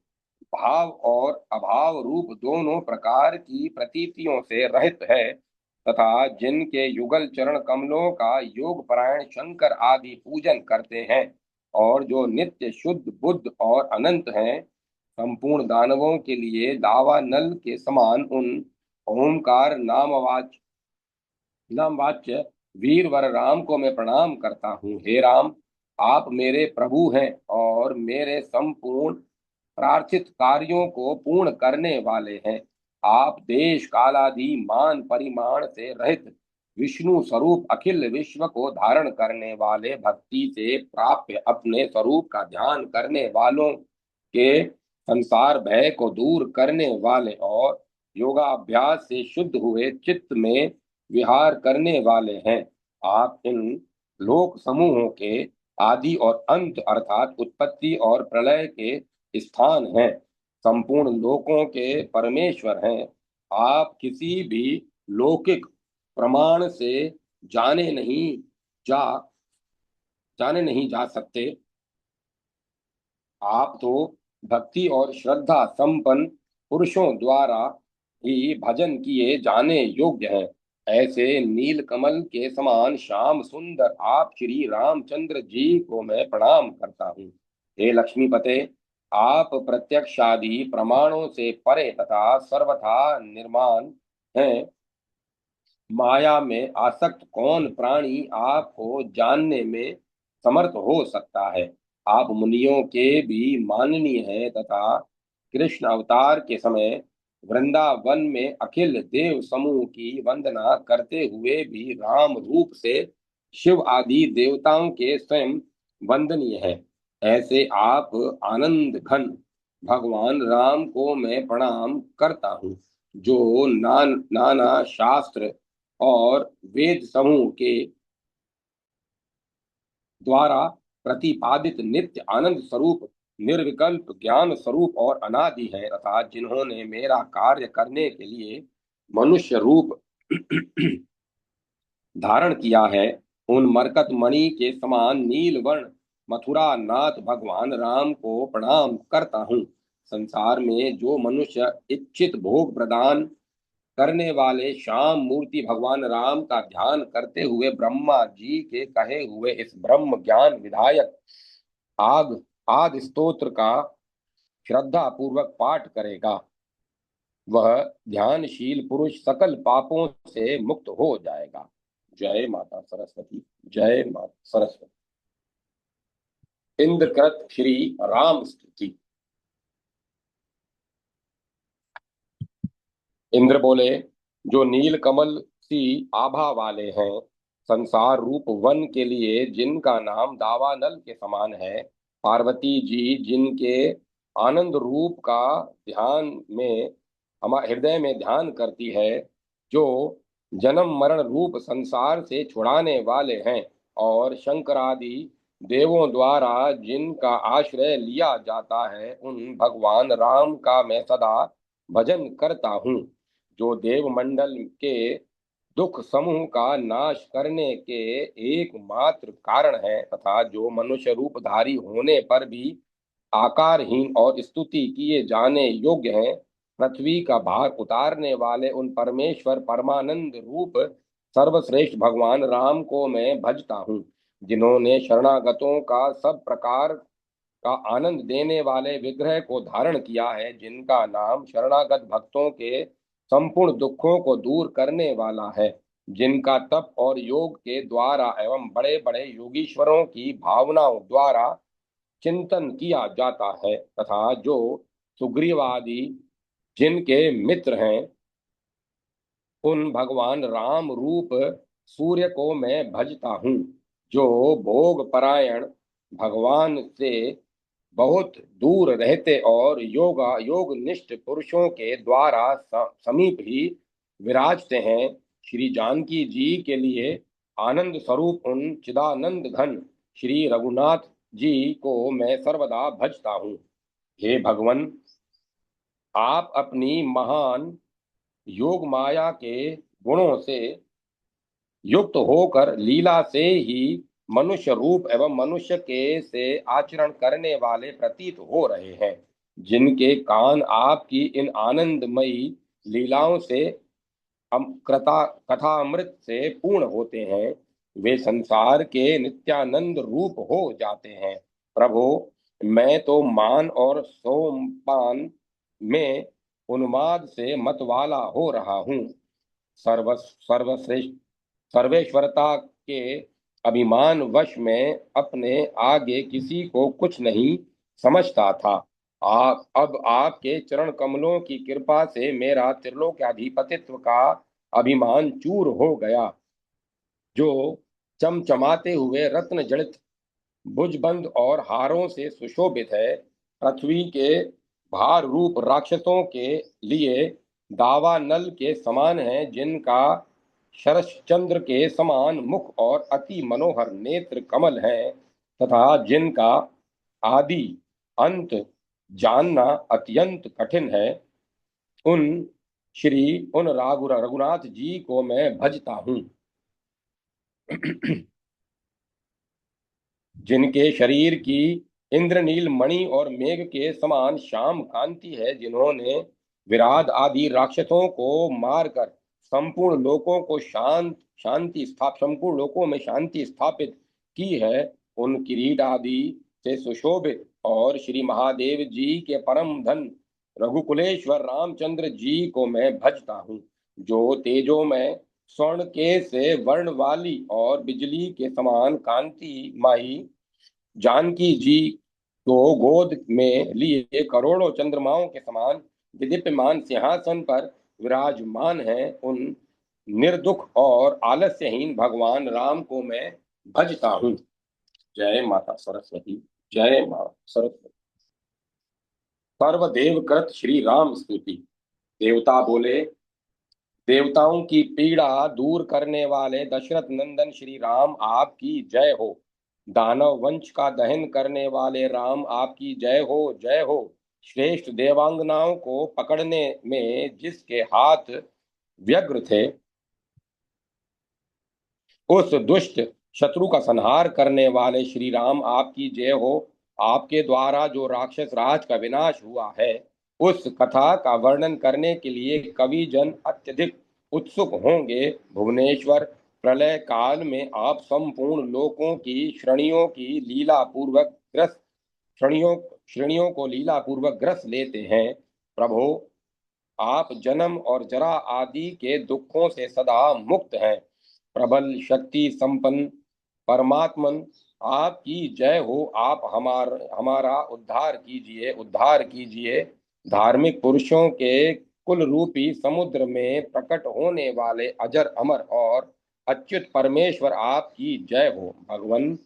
भाव और अभाव रूप दोनों प्रकार की प्रतीतियों से रहित है तथा जिनके युगल चरण कमलों का योग परायण शंकर आदि पूजन करते हैं और जो नित्य शुद्ध बुद्ध और अनंत हैं, संपूर्ण दानवों के लिए दावा नल के समान उन ओमकार नामवाच्य वीरवर राम को मैं प्रणाम करता हूँ। हे राम, आप मेरे प्रभु हैं और मेरे संपूर्ण प्रार्थित कार्यों को पूर्ण करने वाले हैं। आप देश कालादि मान परिमाण से रहित विष्णु स्वरूप अखिल विश्व को धारण करने वाले, भक्ति से प्राप्य अपने स्वरूप का ध्यान करने वालों के संसार भय को दूर करने वाले और योगाभ्यास से शुद्ध हुए चित्त में विहार करने वाले हैं। आप इन लोक समूहों के आदि और अंत अर्थात उत्पत्ति और प्रलय के स्थान हैं, संपूर्ण लोकों के परमेश्वर हैं। आप किसी भी लौकिक प्रमाण से जाने नहीं जा जाने नहीं जा सकते। आप तो भक्ति और श्रद्धा संपन्न पुरुषों द्वारा ही भजन किए जाने योग्य हैं। ऐसे नील कमल के समान श्याम सुंदर आप श्री रामचंद्र जी को मैं प्रणाम करता हूँ। हे लक्ष्मीपते, आप प्रत्यक्षादि प्रमाणों से परे तथा सर्वथा निर्माण हैं। माया में आसक्त कौन प्राणी आपको जानने में समर्थ हो सकता है। आप मुनियों के भी माननीय हैं तथा कृष्ण अवतार के समय वृंदावन में अखिल देव समूह की वंदना करते हुए भी राम रूप से शिव आदि देवताओं के स्वयं वंदनीय है। ऐसे आप आनंद घन भगवान राम को मैं प्रणाम करता हूँ, जो नाना शास्त्र और वेद समूह के द्वारा प्रतिपादित नित्य आनंद स्वरूप, निर्विकल्प ज्ञान स्वरूप और अनादि है, तथा जिन्होंने मेरा कार्य करने के लिए मनुष्य रूप धारण किया है, उन मरकत मणि के समान नील वर्ण मथुरा नाथ भगवान राम को प्रणाम करता हूँ। संसार में जो मनुष्य इच्छित भोग प्रदान करने वाले श्याम मूर्ति भगवान राम का ध्यान करते हुए ब्रह्मा जी के कहे हुए इस ब्रह्म ज्ञान विधायक आग आदि स्तोत्र का श्रद्धा पूर्वक पाठ करेगा, वह ध्यानशील पुरुष सकल पापों से मुक्त हो जाएगा। जय माता सरस्वती। जय माता सरस्वती। इंद्रकृत श्री राम स्तुति। इंद्र बोले, जो नील कमल सी आभा वाले हैं, संसार रूप वन के लिए जिनका नाम दावानल के समान है, पार्वती जी जिनके आनंद रूप का ध्यान में हमारे हृदय में ध्यान करती है, जो जन्म मरण रूप संसार से छुड़ाने वाले हैं, और शंकरादि देवों द्वारा जिनका आश्रय लिया जाता है, उन भगवान राम का मैं सदा भजन करता हूँ। जो देवमंडल के दुख समूह का नाश करने के एकमात्र कारण है, तथा जो मनुष्य रूपधारी होने पर भी आकारहीन और स्तुति किए जाने योग्य हैं, पृथ्वी का भार उतारने वाले उन परमेश्वर परमानंद रूप सर्वश्रेष्ठ भगवान राम को मैं भजता हूँ। जिन्होंने शरणागतों का सब प्रकार का आनंद देने वाले विग्रह को धारण किया है, जिनका नाम शरणागत भक्तों के संपूर्ण दुखों को दूर करने वाला है, जिनका तप और योग के द्वारा एवं बड़े बड़े योगीश्वरों की भावनाओं द्वारा चिंतन किया जाता है, तथा जो सुग्रीवादि जिनके मित्र हैं, उन भगवान राम रूप सूर्य को मैं भजता हूँ। जो भोग परायण भगवान से बहुत दूर रहते और योग निष्ठ पुरुषों के द्वारा समीप ही विराजते हैं, श्री जानकी जी के लिए आनंद स्वरूप उन चिदानंद घन श्री रघुनाथ जी को मैं सर्वदा भजता हूँ। हे भगवन, आप अपनी महान योग माया के गुणों से युक्त होकर लीला से ही मनुष्य रूप एवं मनुष्य के से आचरण करने वाले प्रतीत हो रहे हैं, जिनके कान आपकी इन आनंदमयी लीलाओं से कथामृत से पूर्ण होते हैं, वे संसार के नित्यानंद रूप हो जाते हैं। प्रभु, मैं तो मान और सोमपान में उन्माद से मतवाला हो रहा हूँ। सर्वश्रेष्ठ सर्वेश्वरता के अभिमान वश में अपने आगे किसी को कुछ नहीं समझता था। आप अब आपके चरण कमलों की कृपा से मेरा त्रिलोक्याधिपतित्व का अभिमान चूर हो गया। जो चमचमाते हुए रत्न जड़ित भुजबंद और हारों से सुशोभित है, पृथ्वी के भार रूप राक्षसों के लिए दावानल के समान है, जिनका शरश्चंद्र के समान मुख और अति मनोहर नेत्र कमल है, तथा जिनका आदि अंत जानना अत्यंत कठिन है, उन उन रघुनाथ जी को मैं भजता हूँ। जिनके शरीर की इंद्रनील मणि और मेघ के समान श्याम कांति है, जिन्होंने विराट आदि राक्षसों को मारकर संपूर्ण लोकों में शांति स्थापित की है, उन किरीट आदि से सुशोभित और श्री महादेव जी के परम धन रघुकुलेश्वर रामचंद्र जी को मैं भजता हूँ। जो तेजो में स्वर्ण के से वर्ण वाली और बिजली के समान कांति माही जानकी जी को गोद में लिए करोड़ों चंद्रमाओं के समान विदीप्यमान सिंहासन पर विराजमान है, उन निर्दुख और आलस्यहीन भगवान राम को मैं भजता हूँ। जय माता सरस्वती। जय माता सरस्वती। सर्वदेवकृत श्री राम स्तुति। देवता बोले, देवताओं की पीड़ा दूर करने वाले दशरथ नंदन श्री राम आपकी जय हो। दानव वंश का दहन करने वाले राम आपकी जय हो, जय हो। श्रेष्ठ देवांगनाओं को पकड़ने में जिसके हाथ व्यग्र थे, उस दुष्ट शत्रु का संहार करने वाले श्री राम आपकी जय हो। आपके द्वारा जो राक्षस राज का विनाश हुआ है, उस कथा का वर्णन करने के लिए कवि जन अत्यधिक उत्सुक होंगे। भुवनेश्वर, प्रलय काल में आप संपूर्ण लोकों की श्रेणियों की लीला पूर्वक ग्रस श्रेणियों श्रेणियों को लीला पूर्वक ग्रस लेते हैं। प्रभो, आप जन्म और जरा आदि के दुखों से सदा मुक्त हैं। प्रबल शक्ति संपन्न परमात्मन, आपकी जय हो। आप हमारा उद्धार कीजिए, उद्धार कीजिए। धार्मिक पुरुषों के कुल रूपी समुद्र में प्रकट होने वाले अजर अमर और अच्युत परमेश्वर, आपकी जय हो। भगवान,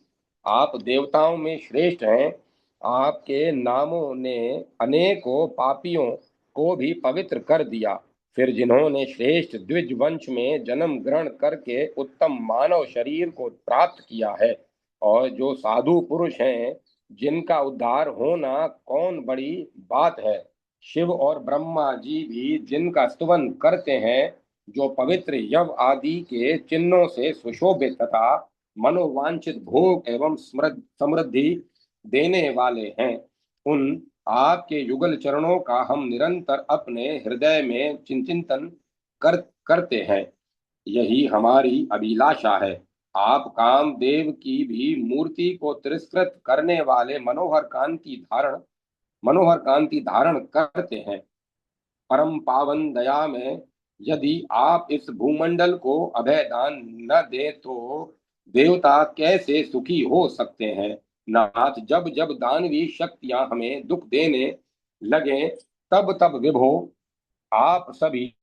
आप देवताओं में श्रेष्ठ हैं। आपके नामों ने अनेकों पापियों को भी पवित्र कर दिया। फिर जिन्होंने श्रेष्ठ द्विज वंश में जन्म ग्रहण करके उत्तम मानव शरीर को प्राप्त किया है, और जो साधु पुरुष हैं, जिनका उद्धार होना कौन बड़ी बात है। शिव और ब्रह्मा जी भी जिनका स्तुवन करते हैं, जो पवित्र यव आदि के चिन्हों से सुशोभित तथा मनोवांछित भोग एवं समृद्धि देने वाले हैं, उन आपके युगल चरणों का हम निरंतर अपने हृदय में चिंतन करते हैं। यही हमारी अभिलाषा है। आप कामदेव की भी मूर्ति को तिरस्कृत करने वाले मनोहर कांति धारण करते हैं। परम पावन दया में यदि आप इस भूमंडल को अभय दान न दे तो देवता कैसे सुखी हो सकते हैं। नाथ, जब जब दानवी शक्तियां हमें दुख देने लगे, तब तब विभो, आप सभी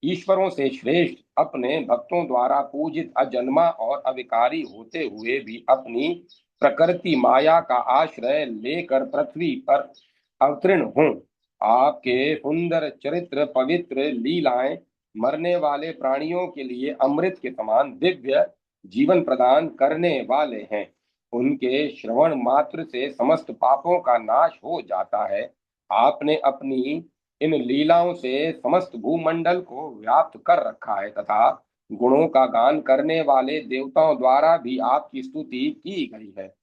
ईश्वरों से श्रेष्ठ, अपने भक्तों द्वारा पूजित अजन्मा और अविकारी होते हुए भी अपनी प्रकृति माया का आश्रय लेकर पृथ्वी पर अवतीर्ण हों। आपके सुंदर चरित्र, पवित्र लीलाएं मरने वाले प्राणियों के लिए अमृत के समान दिव्य जीवन प्रदान करने वाले हैं। उनके श्रवण मात्र से समस्त पापों का नाश हो जाता है। आपने अपनी इन लीलाओं से समस्त भूमंडल को व्याप्त कर रखा है, तथा गुणों का गान करने वाले देवताओं द्वारा भी आपकी स्तुति की गई है।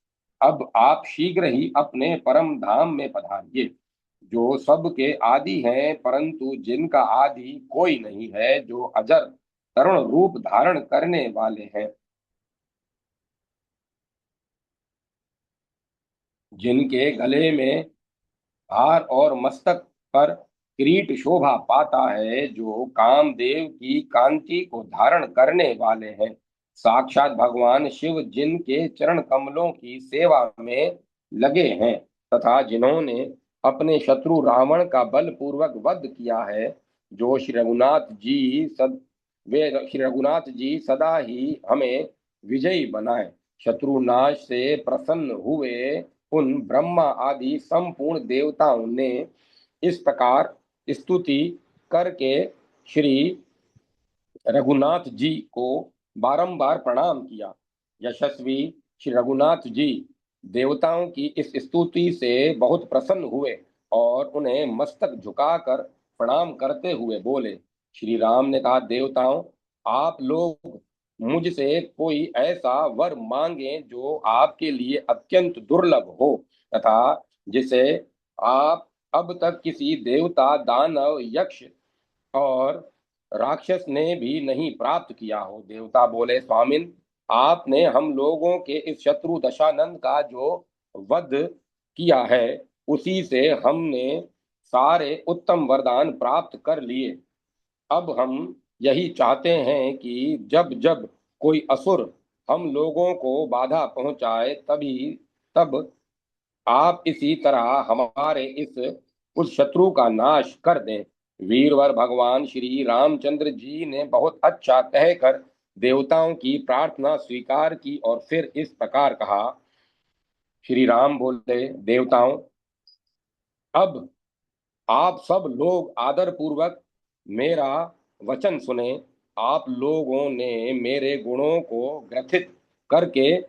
अब आप शीघ्र ही अपने परम धाम में पधारिए, जो सबके आदि हैं, परंतु जिनका आदि कोई नहीं है, जो अजर तरुण रूप धारण करने वाले हैं, जिनके गले में हार और मस्तक पर किरीट शोभा पाता है, जो कामदेव की कांति को धारण करने वाले हैं। साक्षात भगवान शिव जिनके चरण कमलों की सेवा में लगे हैं, तथा जिन्होंने अपने शत्रु रावण का बलपूर्वक वध किया है। जो श्री रघुनाथ जी सदा ही हमें विजयी बनाए। शत्रुनाश से प्रसन्न हुए उन ब्रह्मा आदि संपूर्ण देवताओं ने इस प्रकार स्तुति करके श्री रघुनाथ जी को बारंबार प्रणाम किया। यशस्वी श्री रघुनाथ जी देवताओं की इस स्तुति से बहुत प्रसन्न हुए और उन्हें मस्तक झुकाकर प्रणाम करते हुए बोले। श्री राम ने कहा, देवताओं, आप लोग मुझसे कोई ऐसा वर मांगे जो आपके लिए अत्यंत दुर्लभ हो, तथा जिसे आप अब तक किसी देवता, दानव, यक्ष और राक्षस ने भी नहीं प्राप्त किया हो। देवता बोले, स्वामिन, आपने हम लोगों के इस शत्रु दशानंद का जो वध किया है, उसी से हमने सारे उत्तम वरदान प्राप्त कर लिए। अब हम यही चाहते हैं कि जब जब कोई असुर हम लोगों को बाधा पहुंचाए, तभी तब आप इसी तरह हमारे इस उस शत्रु का नाश कर दें। वीरवर भगवान श्री रामचंद्र जी ने बहुत अच्छा कहकर देवताओं की प्रार्थना स्वीकार की और फिर इस प्रकार कहा। श्री राम बोले, देवताओं, अब आप सब लोग आदर पूर्वक मेरा वचन सुने। आप लोगों ने मेरे गुणों को ग्रथित करके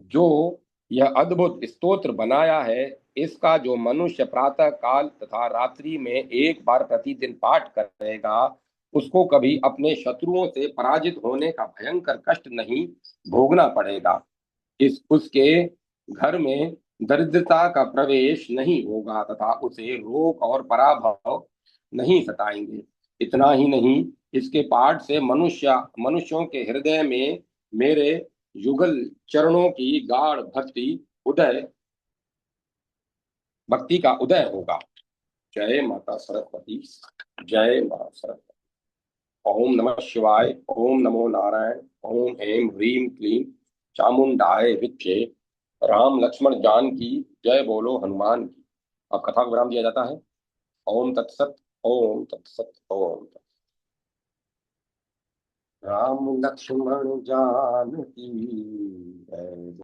जो यह अद्भुत स्तोत्र बनाया है, इसका जो मनुष्य प्रातः काल तथा रात्रि में एक बार प्रतिदिन पाठ करेगा, उसको कभी अपने शत्रुओं से पराजित होने का भयंकर कष्ट नहीं भोगना पड़ेगा। इस उसके घर में दरिद्रता का प्रवेश नहीं होगा तथा उसे रोग और पराभव नहीं सताएंगे। इतना ही नहीं, इसके पाठ से मनुष्यों के हृदय में मेरे युगल चरणों की गाढ़ भक्ति का उदय होगा। जय माता सरस्वती। जय माता सरस्वती। ओम नमः शिवाय। ओम नमो नारायण। ओम ऐं ह्रीं क्लीं चामुंडाय विद्ये। राम लक्ष्मण जान की जय बोलो हनुमान की। अब कथा को विराम दिया जाता है। ओम तत्सत। ओम तत्सत। ओम तत्सत। राम लक्ष्मण जान की जय।